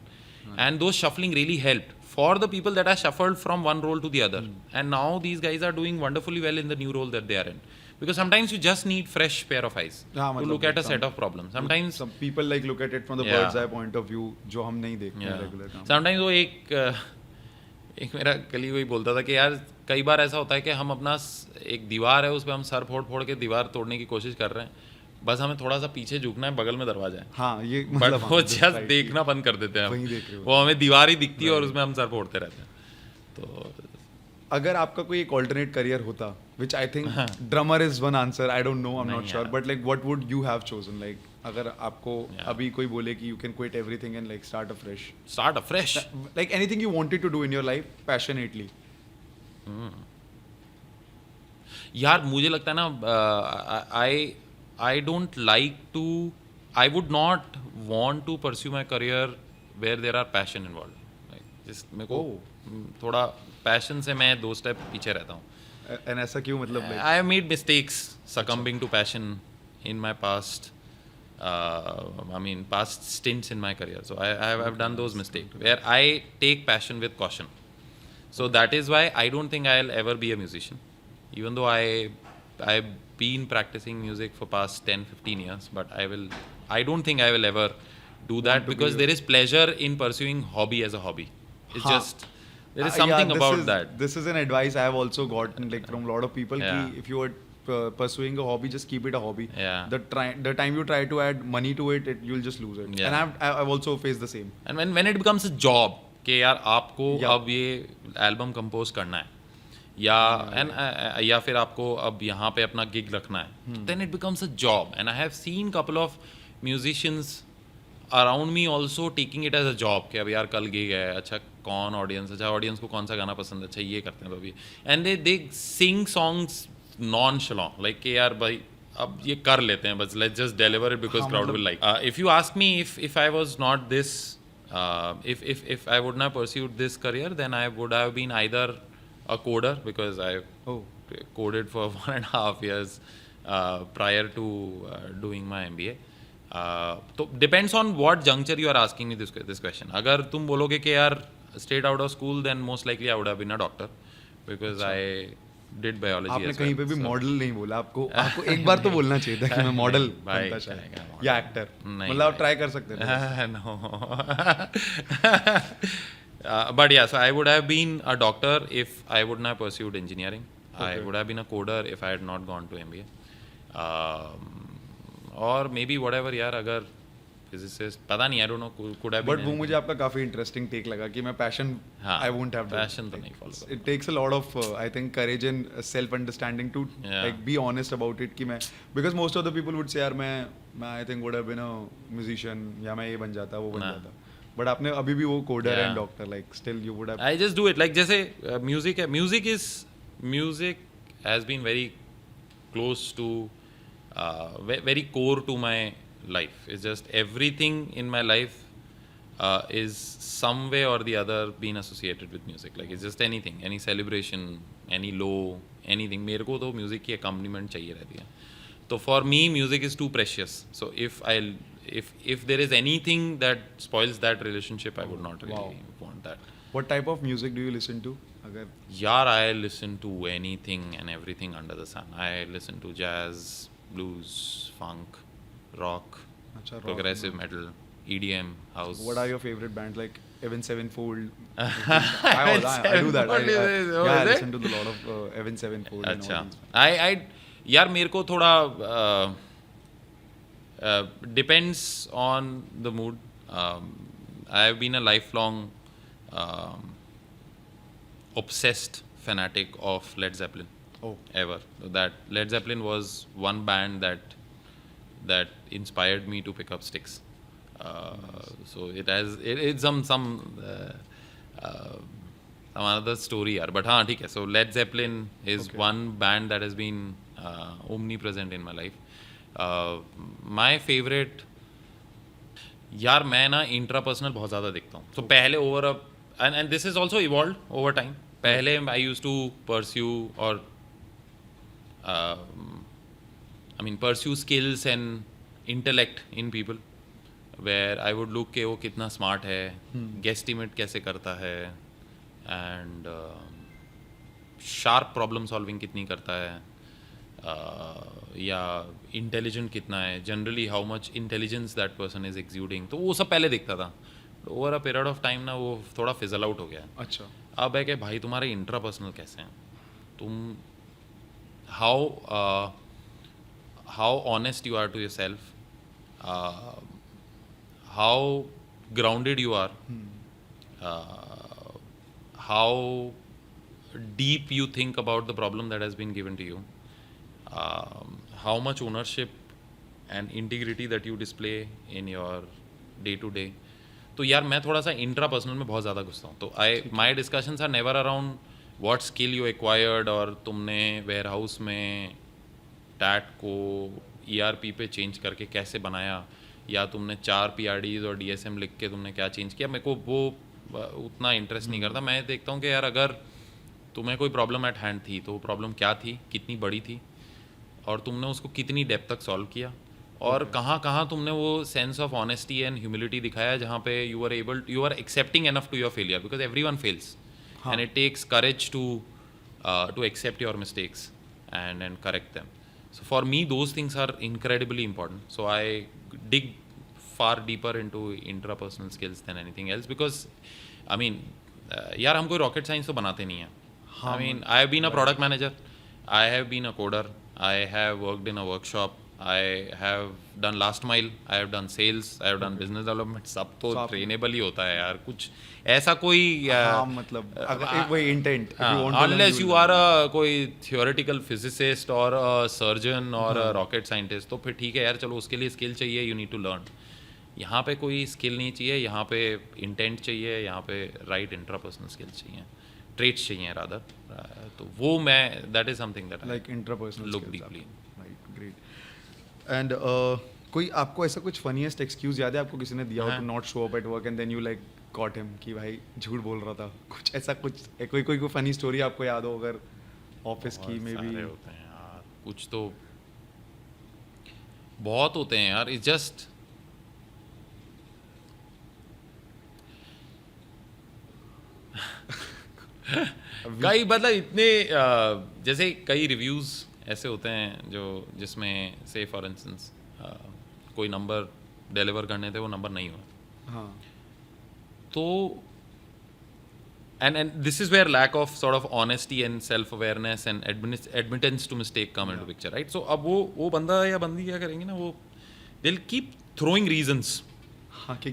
And those shuffling really helped for the people that I shuffled from one role to the other. And now these guys are doing wonderfully well in the new role that they are in. Because sometimes you just need fresh pair of eyes to look at a set of problems. Sometimes some people like look at it from the bird's eye point of view, जो हम नहीं देखते हैं regular काम. Sometimes वो एक मेरा कली वही बोलता था कि यार कई बार ऐसा होता है कि हम अपना एक दीवार है उस पर हम सर फोड़ के दीवार तोड़ने की कोशिश कर रहे हैं, बस हमें थोड़ा सा पीछे झुकना है, बगल में दरवाजा है. हाँ, ये बट वो जस्ट देखना बंद कर देते हैं, वो हमें दीवार ही दिखती है और उसमें हम सर फोड़ते रहते हैं. तो अगर आपका कोई एक alternate career होता, which I think drummer is one answer, I don't know, I'm not sure, but like what would you have chosen? Like अगर आपको अभी कोई बोले कि you can quit everything and like start afresh, like anything you wanted to do in your life passionately. यार मुझे लगता है ना, I don't like to, I would not want to pursue my career where there are passion involved. Like जिस मेरे को थोड़ा passion से मैं 2 step पीछे रहता हूँ. And ऐसा क्यों, मतलब like I have made mistakes succumbing to passion in my past. Past stints in my career. So I've done those mistakes where I take passion with caution. So that is why I don't think I'll ever be a musician, even though I've been practicing music for past 10-15 years. But I don't think I will ever do that, because there is pleasure in pursuing hobby as a hobby. It's just there is something about that. This is an advice I have also gotten like from a lot of people. Ki if you are pursuing a hobby, just keep it a hobby. Yeah. The time you try to add money to it, you'll just lose it. Yeah. And I've also faced the same. And when it becomes a job, कि यार आपको अब ये album compose करना है या फिर आपको अब यहाँ पे अपना गिग रखना है, then it becomes a job. And I have seen couple of musicians around me also taking it as a job कि अब यार कल गिग है, अच्छा कौन ऑडियंस, अच्छा ऑडियंस को कौन सा गाना पसंद है, अच्छा ये करते हैं तो अभी. And they sing songs nonchalant, like कि यार भाई अब ये कर लेते हैं बस, let's just deliver it because crowd will like. If you ask me if I was not this, if I would not pursued this career, then I would have been either a coder, because I coded for 1.5 years prior to doing my MBA. तो depends on what juncture you are asking me this question. अगर तुम बोलोगे कि यार straight out of school, then most likely I would have been a doctor, because I did biology. आपने कहीं पे भी मॉडल नहीं बोला, आपको एक बार तो बोलना चाहिए था कि मैं मॉडल बनता शायद या एक्टर, मतलब आप ट्राई कर सकते थे. No. But yeah, so I would have been a doctor if I would not pursued engineering. I would have been a coder if I had not gone to MBA. Or maybe whatever यार, अगर physicist, पता नहीं, I don't know, could have been. But वो मुझे आपका काफी interesting take लगा कि मैं passion I won't have passion तो नहीं follow. It takes a lot of I think courage and self understanding to like be honest about it कि मैं, because most of the people would say यार मैं I think would have been a musician, या मैं ये बन जाता वो बन जाता. But आपने अभी भी वो coder and doctor, like still you would have. I just do it like जैसे music has been very close to very core to my life. It's just everything in my life is some way or the other been associated with music. Like it's just anything, any celebration, any low, anything. मेरे को तो music की accompaniment चाहिए रहती है. So for me, music is too precious. So if there is anything that spoils that relationship, I would not really want that. What type of music do you listen to? अगर यार I listen to anything and everything under the sun. I listen to jazz, blues, funk, rock, progressive metal, EDM, house. What are your favorite bands, like Avenged Sevenfold? I do that. I listen to a lot of Avenged Sevenfold. अच्छा, I यार मेरे को थोड़ा depends on the mood. I have been a lifelong obsessed fanatic of Led Zeppelin. Oh. Ever. That Led Zeppelin was one band that inspired me to pick up sticks. So it's some another story यार, but हाँ ठीक है. So Led Zeppelin is one band that has been omnipresent in my life. My favorite, यार मैं ना intrapersonal बहुत ज़्यादा देखता हूँ. So पहले over a and this is also evolved over time. पहले I used to pursue or pursue skills and intellect in people, where I would look के वो कितना smart है, guesstimate कैसे करता है, and sharp problem solving कितनी करता है, या intelligent कितना है, generally how much intelligence that person is exuding. तो वो सब पहले देखता था. Over a period of time ना वो थोड़ा फिजल आउट हो गया. अच्छा. अब है कि भाई तुम्हारे इंट्रापर्सनल कैसे हैं, तुम how honest you are to yourself, how grounded you are, how deep you think about the problem that has been given to you, how much ownership and integrity that you display in your day to day. तो यार मैं थोड़ा सा intrapersonal में बहुत ज़्यादा घुसता हूँ. तो my discussions are never around what skill you acquired, और तुमने वेयर हाउस में टैट को ERP पे चेंज करके कैसे बनाया, या तुमने 4 PRDs और DSM लिख के तुमने क्या चेंज किया. मेरे को वो उतना इंटरेस्ट नहीं करता. मैं देखता हूँ कि यार अगर तुम्हें कोई प्रॉब्लम एट हैंड थी तो वो प्रॉब्लम क्या थी, कितनी बड़ी थी, और तुमने उसको कितनी डेप्थ तक सॉल्व किया, और कहाँ तुमने वो sense of honesty and humility दिखाया जहाँ पे you are accepting enough to your failure, because everyone fails and it takes courage to accept your mistakes and correct them. So for me those things are incredibly important. So I dig far deeper into intrapersonal skills than anything else, because I mean यार हम कोई rocket science तो बनाते नहीं हैं. I mean I have been a product manager, I have been a coder, I have worked in a workshop, I have done last mile, I have done sales, I have done business development. सब तो trainable ही होता है यार. कुछ ऐसा कोई मतलब अगर कोई intent, unless you are a कोई theoretical physicist or a surgeon or a rocket scientist, तो फिर ठीक है यार, चलो उसके लिए स्किल चाहिए, you need to learn. यहाँ पे कोई स्किल नहीं चाहिए, यहाँ पे इंटेंट चाहिए, यहाँ पे राइट इंट्रापर्सनल स्किल्स चाहिए, ट्रेट्स चाहिए रादर. तो वो मैं that is something that like intrapersonal look deeply. Right, great. And कोई आपको ऐसा कुछ फनीएस्ट एक्सक्यूज याद है आपको किसी ने दिया हो to not show up at work and then you like caught him कि भाई झूठ बोल रहा था, कुछ ऐसा, कुछ कोई फनी स्टोरी आपको याद हो अगर ऑफिस की? मे बी होते हैं यार, कुछ तो बहुत होते हैं यार. इट्स जस्ट कई मतलब इतने जैसे कई रिव्यूज़ ऐसे होते हैं जो जिसमें से फॉर इंस्टेंस कोई नंबर डिलीवर करने थे, वो नंबर नहीं हुआ. हाँ. तो and this is where lack of sort of honesty and self awareness and admittance to mistake come into picture, right? So अब वो बंदा या बंदी क्या करेंगे ना, वो they'll keep throwing reasons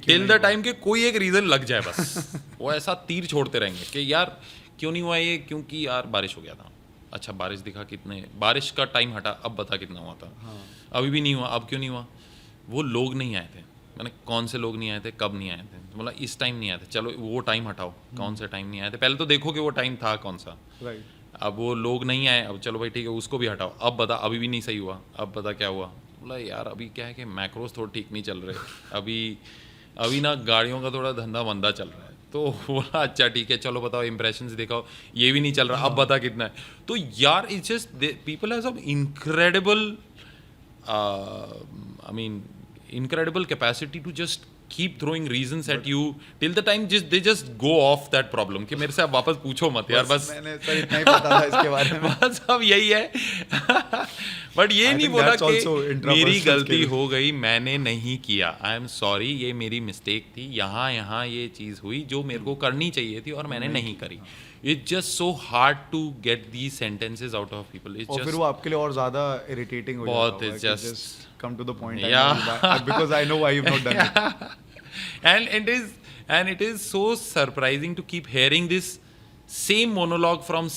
till the time के कोई एक रीज़न लग जाए बस. वो ऐसा तीर छोड़ते रहेंगे कि यार क्यों नहीं हुआ ये, क्योंकि यार बारिश हो गया था. अच्छा बारिश दिखा, कितने बारिश का टाइम हटा, अब बता कितना हुआ था. अभी भी नहीं हुआ, अब क्यों नहीं हुआ? वो लोग नहीं आए थे. मैंने कौन से लोग नहीं आए थे, कब नहीं आए थे? बोला इस टाइम नहीं आए थे. चलो वो टाइम हटाओ, कौन सा टाइम नहीं आए थे, पहले तो देखो कि वो टाइम था कौन सा. अब वो लोग नहीं आए, अब चलो भाई ठीक है उसको भी हटाओ. अब बता, अभी भी नहीं सही हुआ, अब बता क्या हुआ? बोला यार अभी क्या है कि मैक्रोस थोड़ा ठीक नहीं चल रहे, अभी ना गाड़ियों का थोड़ा धंधा मंदा चल रहा है. तो बोला अच्छा ठीक है, चलो बताओ इम्प्रेशंस दिखाओ, ये भी नहीं चल रहा, अब बता कितना है. तो यार it's just people have some incredible incredible capacity to just keep throwing reasons at you till the time they just go off that problem कि मेरे से अब वापस पूछो मत यार. बस मैंने सर इतना ही पता था इसके बारे में. बस अब यही है. बट ये नहीं बोला कि मेरी गलती हो गई, मैंने नहीं किया, आई एम सॉरी, ये मेरी मिस्टेक थी, यहाँ ये चीज़ हुई जो मेरे को करनी चाहिए थी और मैंने नहीं करी. It's just so hard to get these sentences out of people. It's और just फिर वो आपके लिए और ज़्यादा irritating हो जाता बहुत. है. It's just come to the point. Yeah. Because I know why you've not done it. and it is so surprising to keep hearing this same monologue from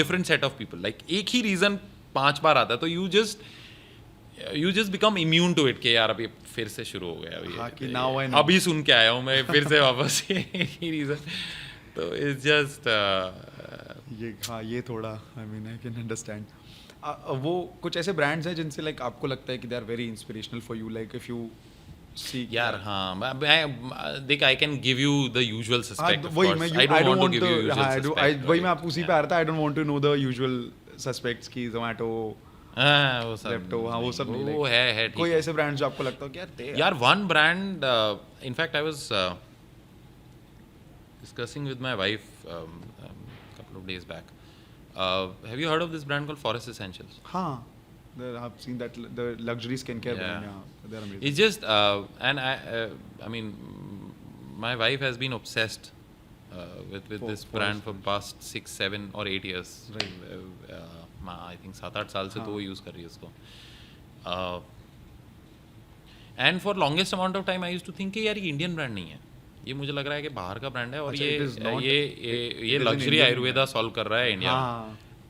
different set of people. Like एक ही reason 5 बार आता है, तो you just become immune to it कि यार अभी फिर से शुरू हो गया हाँ, कि अभी now I know. अभी सुन के आया हूँ मैं फिर से वापस एक ही reason. तो it's just ये हाँ ये थोड़ा I mean I can understand. वो कुछ ऐसे ब्रांड्स हैं जिनसे लाइक आपको लगता है कि they are very inspirational for you, like if you see यार हाँ मैं देख I can give you the usual suspect. वही मैं आई डोंट वांट टू वही मैं आपको उसी पे आ रहा था. I don't want to know the usual suspects की जोमेटो वो सब लेप्टो हाँ वो सब नहीं वो है कोई ऐसे ब्रांड जो आपको लगता हो कि यार one brand in fact I was discussing with my wife couple of days back. Have you heard of this brand called Forest Essentials? हाँ, I've seen that the luxury skincare brand. Yeah, they're amazing. It's just and I mean my wife has been obsessed with this brand for past 6, 7 or 8 years. Right. I think 7-8 साल से तो वो use कर रही है उसको. And for longest amount of time I used to think कि यार ये इंडियन ब्रांड नहीं है, ये मुझे लग रहा है कि बाहर का ब्रांड है और ये लग्जरी आयुर्वेदा सॉल्व कर रहा है इंडिया में.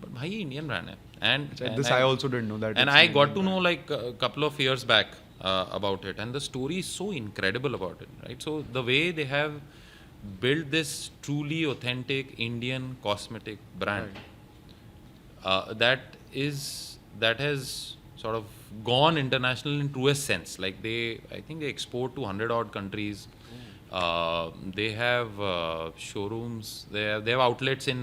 बट भाई ये इंडियन ब्रांड है. And this I also didn't know that. And I got to know like a couple of years back about it, and the story is so incredible about it, right? So the way they have built this truly authentic Indian cosmetic brand, that has sort of gone international in truest sense. Like I think they export to 100 odd countries. They have showrooms. They have outlets in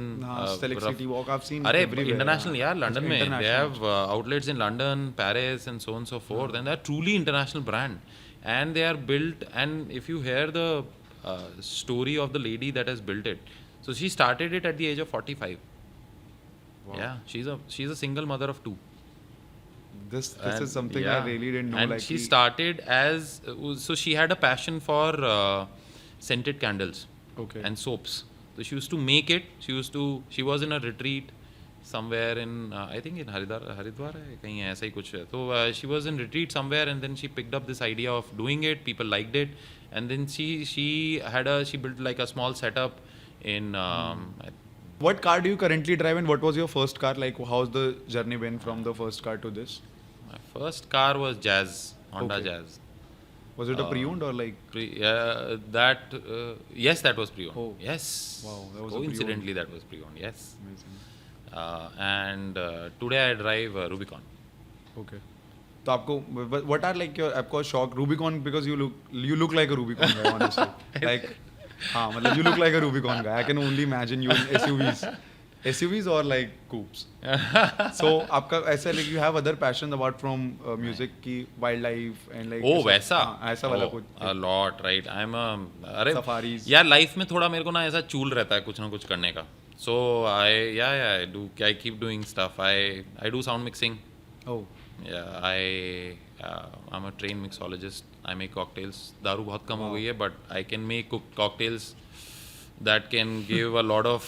Select City Walk. I've seen everywhere. International, yeah, London में. They have outlets in London, Paris, and so on and so forth. And they're truly international brand. And they are built. And if you hear the story of the lady that has built it, so she started it at the age of 45. Wow. Yeah, she's a single mother of 2. This is something I really didn't know. And like she started as so she had a passion for scented candles, okay, and soaps. So she used to make it. She was in a retreat somewhere in I think in Haridwar है कहीं ऐसा ही कुछ है. So she was in retreat somewhere, and then she picked up this idea of doing it. People liked it, and then she built like a small setup in. What car do you currently drive, and what was your first car? Like, how's the journey been from the first car to this? My first car was Jazz, Honda Jazz. Was it a pre-owned or like? Yes, that was pre-owned. Oh. Yes. Wow, that was coincidentally that was pre-owned. Yes. Amazing. And today I drive Rubicon. Okay. तो आपको what are like your आपको शौक Rubicon because you look like a Rubicon guy honestly. Like हाँ मतलब you look like a Rubicon guy. I can only imagine you in SUVs or like coupes. So आपका ऐसा like you have other passion apart from music की wildlife and like वैसा ऐसा वाला कुछ a lot, right? I'm अरे safaris. यार life में थोड़ा मेरे को ना ऐसा चूल रहता है कुछ ना कुछ करने का. So I keep doing stuff. I do sound mixing. Oh. Yeah, I'm a trained mixologist. I make cocktails. दारू बहुत कम हो गई है, but I can make cocktails that can give a lot of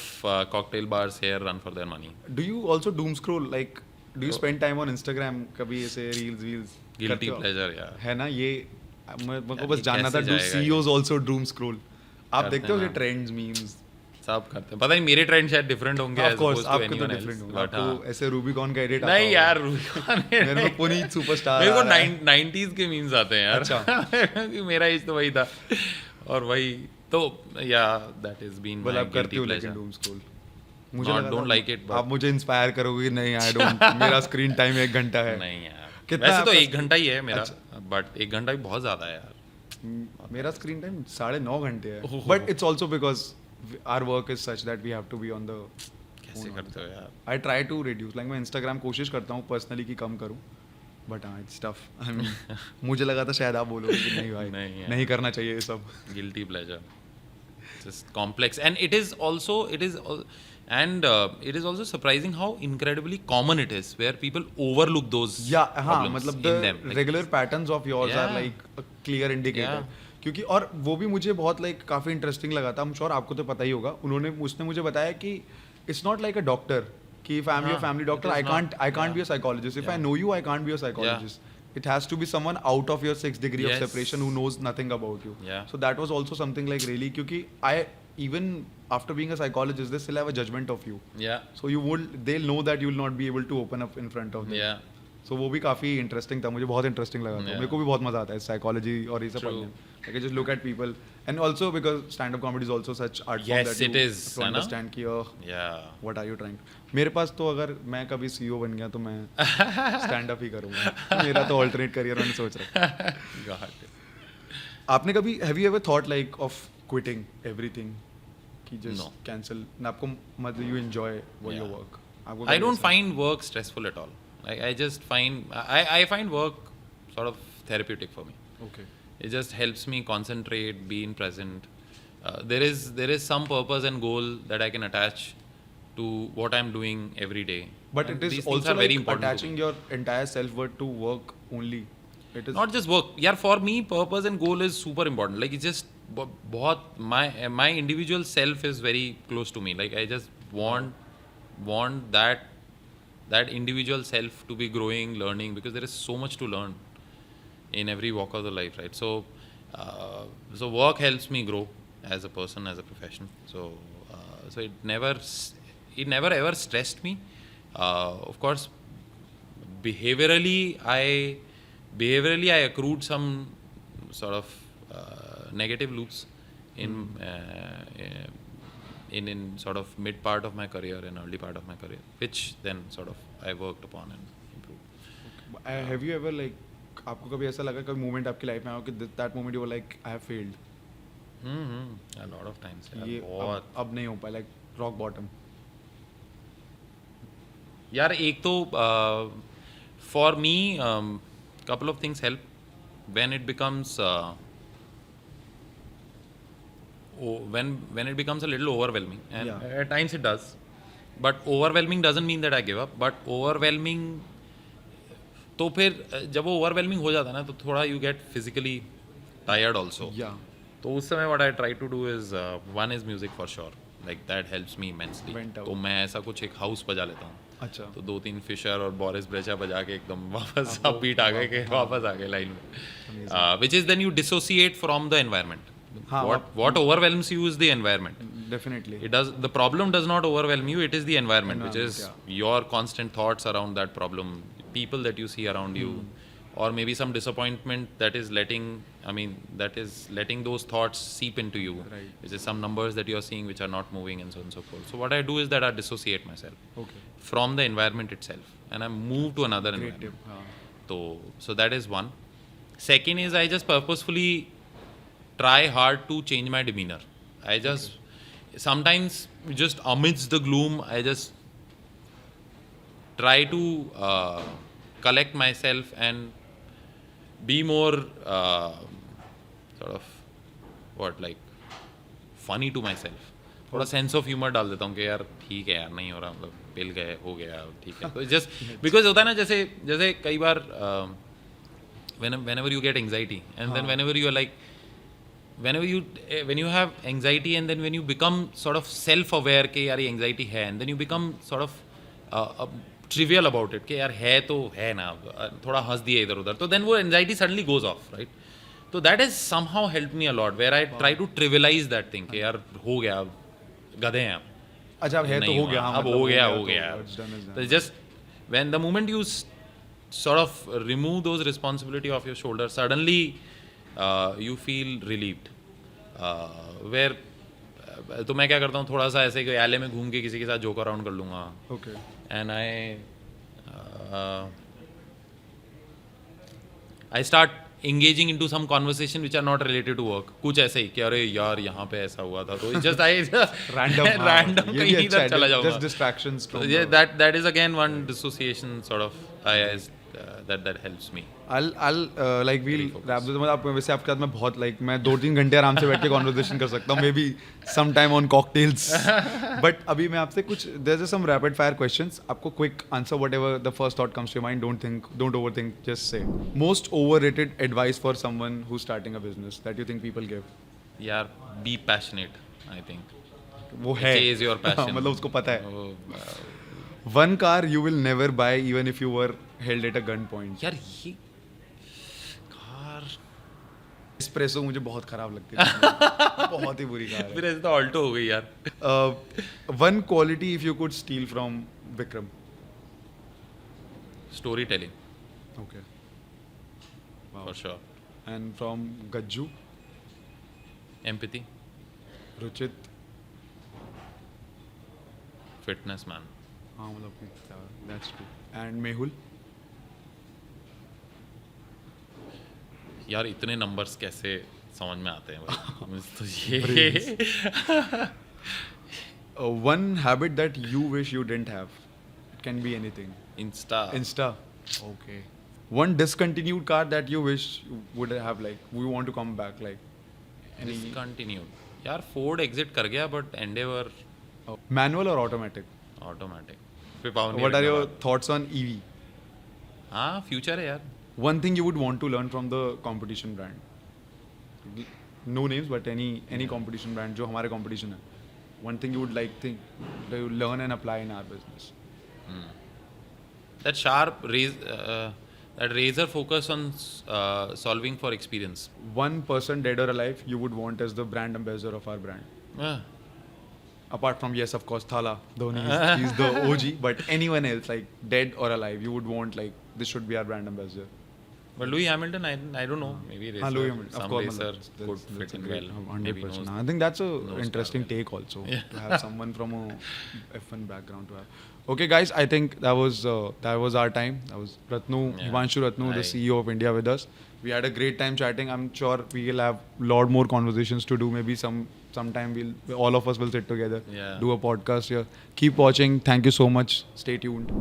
cocktail bars here run for their money. Do you also doom scroll? Like, do you spend time on Instagram? कभी ऐसे reels? Guilty pleasure, yeah. है ना ये मुझको बस जानना था. Do CEOs also doom scroll? आप देखते हो ये trends, memes? सब करते हैं. पता नहीं मेरे ट्रेंड शायद डिफरेंट होंगे. Of course, आपके तो डिफरेंट होंगे. आपको ऐसे रूबिकॉन का एडिट आता नहीं यार रूबिकॉन मेरे को पुनीत सुपरस्टार मेरे को 90s के मीम्स आते हैं यार. अच्छा मेरा एज तो वही था और वही तो या that is been my guilty pleasure. Doom scroll मुझे डोंट लाइक इट. आप मुझे इंस्पायर करोगे. नहीं आई डोंट. मेरा स्क्रीन टाइम 1 घंटा है. नहीं यार वैसे तो 1 घंटा ही है मेरा, बट 1 घंटा भी बहुत ज्यादा है यार. मेरा स्क्रीन टाइम 9.5 घंटे है. But it's also because our work is such that we have to be on the कैसे करते हो यार? I try to reduce. like मैं Instagram कोशिश करता हूँ पर्सनली कि कम करूँ, बट हाँ इट्स टफ. I mean, मुझे लगा था शायद आप बोलोगे कि नहीं भाई नहीं करना चाहिए ये सब. Guilty pleasure. Just complex, and it is also surprising how incredibly common it is, where people overlook those problems मतलब in the them. Like, regular patterns of yours are like a clear indicator. क्योंकि और वो भी मुझे बहुत like काफ़ी interesting लगा था. I'm sure आपको तो पता ही होगा. उसने मुझे बताया कि it's not like a doctor कि if I'm your family doctor I can't be a psychologist. If I know you I can't be a psychologist. it has to be someone out of your 6th degree of Yes. separation who knows nothing about you. Yeah. So that was also something like really, क्योंकि I even after being a psychologist, they still have a judgment of you. Yeah. So they'll know that you will not be able to open up in front of them. Yeah. So वो भी काफ़ी interesting था, मुझे बहुत interesting लगा था. Yeah. मेरे को भी बहुत मज़ा आता है साइकोलॉजी और ये सब True. पढ़ने. Like I just look at people and also because stand-up comedy is also such art form Yes, that you it is, to है ना? understand कि Yeah. what are you trying. मेरे पास तो अगर मैं कभी CEO बन गया तो मैं stand-up ही करूँगा. मेरा तो alternate career मैंने सोच रखा है. Got it. आपने कभी have you ever thought like of quitting everything कि just No. cancel ना आपको मतलब you enjoy your Yeah. work. आपको I कभी don't ऐसा- find work stressful at all. I just find I find work sort of therapeutic for me. Okay. It just helps me concentrate, be in present. There is some purpose and goal that I can attach to what I'm doing every day. But And it is these things also are very like important to attaching me. your entire self-worth to work only. It is Not just work. Yeah, for me, purpose and goal is super important. Like it's just बहुत my individual self is very close to me. Like I just want that individual self to be growing, learning, because there is so much to learn in every walk of the life, right? So work helps me grow as a person, as a profession. So it never ever stressed me. Of course, behaviorally I accrued some sort of negative loops in sort of mid part of my career and early part of my career, which then sort of I worked upon and improved. have you ever like आपको कभी ऐसा लगा कोई moment आपकी life में आया कि that moment you were like I have failed. A lot of times. ये यार, बहुत. अब नहीं हो पाया like rock bottom. यार एक तो for me couple of things help when it becomes when it becomes a little overwhelming, and Yeah. at times it does, but overwhelming doesn't mean that I give up, but overwhelming तो फिर जब वो overwhelming हो जाता है ना तो थोड़ा you get physically tired also. Yeah. तो उस समय what I try to do is one is music for sure, like that helps me immensely. Vent out. तो मैं ऐसा कुछ एक house बजा लेता हूँ. अच्छा. तो 2-3 फिशर और बोरिस ब्रेचा बजा के एकदम वापस अब बीट आ गए कि वापस आ गए लाइन में, which is then you dissociate from the environment. हाँ, What overwhelms you is the environment. Definitely. The problem does not overwhelm you, it is the environment, which is Environment, your constant thoughts around that problem, people that you see around you, or maybe some disappointment that is letting those thoughts seep into you, Right. which is some numbers that you are seeing which are not moving and so on and so forth. So what I do is that I dissociate myself Okay. from the environment itself and I move to another Great environment. tip. हाँ. So that is one. Second is I just purposefully try hard to change my demeanor. I just sometimes just amidst the gloom I just try to collect myself and be more sort of funny to myself. थोड़ा sense of humour डाल देता हूँ कि यार ठीक है यार नहीं हो रहा, मतलब पिल गए हो गया ठीक है. तो जस्ट बिकॉज होता है ना जैसे कई बार whenever you get anxiety and then when you have anxiety and then when you become sort of self aware कि यार ये anxiety है, and then you become sort of trivial about it कि यार है तो है ना, थोड़ा हंस दिए इधर उधर, तो then वो anxiety suddenly goes off, right? So that has somehow helped me a lot where I try to trivialize that thing कि यार हो गया, गधे हैं अब. अच्छा अब है तो नहीं हो हुआ, गया. हाँ, अब मतलब हो गया तो it's done, it's done. So just when the moment you sort of remove those responsibility off your shoulders, suddenly you feel relieved. Where तो मैं क्या करता हूँ, थोड़ा सा ऐसे एले में घूम के किसी के साथ जोक अराउंड कर लूँगा. Okay. And I start engaging into some conversation which are not related to work. कुछ ऐसे ही कि अरे यार यहाँ पे ऐसा हुआ था, तो just Random. random ये भी कहीं अच्छा है, इधर चला जाऊँगा. Just distractions. So from yeah, the- that is again one dissociation sort of that helps me. I'll like we'll Very focused. wrap this. मतलब आप वैसे आपके साथ मैं बहुत like मैं 2-3 घंटे आराम से बैठ के conversation कर सकता हूँ, maybe sometime on cocktails. But अभी मैं आपसे कुछ there's just some rapid fire questions. आपको quick answer whatever the first thought comes to your mind. Don't overthink. Just say. Most overrated advice for someone who's starting a business that you think people give. यार be passionate, I think. वो है. Chase your passion. मतलब उसको पता है. वो, One car you will never buy even if you were held at a gunpoint. यार espresso मुझे बहुत खराब लगती है बहुत ही बुरी कार फिर ऐसे तो ऑल्टो हो गई यार. है one quality if you could steel from Vikram. Story telling okay for sure. And from Gajju. Empathy. Ruchit. Fitness man. हाँ मतलब दैट्स ट्रू. एंड मेहुल. यार इतने नंबर्स कैसे समझ में आते हैं भाई. मुझे तो ये One habit that you wish you didn't have. It can be anything. Insta. Insta. Okay. One discontinued car that you wish you would have, like, we want to come back, like. Discontinued. यार Ford exit कर गया but Endeavour Manual or automatic? Automatic. What are your thoughts on EV? हाँ future है यार. One thing you would want to learn from the competition brand. No names, but any competition brand जो हमारे competition है. One thing you would like to learn and apply in our business. That sharp that razor focus on solving for experience. One person dead or alive you would want as the brand ambassador of our brand. Yeah. Apart from, yes, of course, Thala Dhoni, he's the OG, but anyone else, like dead or alive, you would want, like, this should be our brand ambassador. But Louis Hamilton, I don't know. Maybe racer, Louis Hamilton, some of course, racer that's could fit in well. 100%. Maybe knows, I think that's a knows interesting car well. take also, to have someone from a F1 background to have. Okay, guys, I think that was our time. That was Ratnu, Himanshu Ratnu, the CEO of India, with us. We had a great time chatting. I'm sure we will have a lot more conversations to do. Maybe sometime all of us will sit together, do a podcast here. Keep watching. Thank you so much. Stay tuned.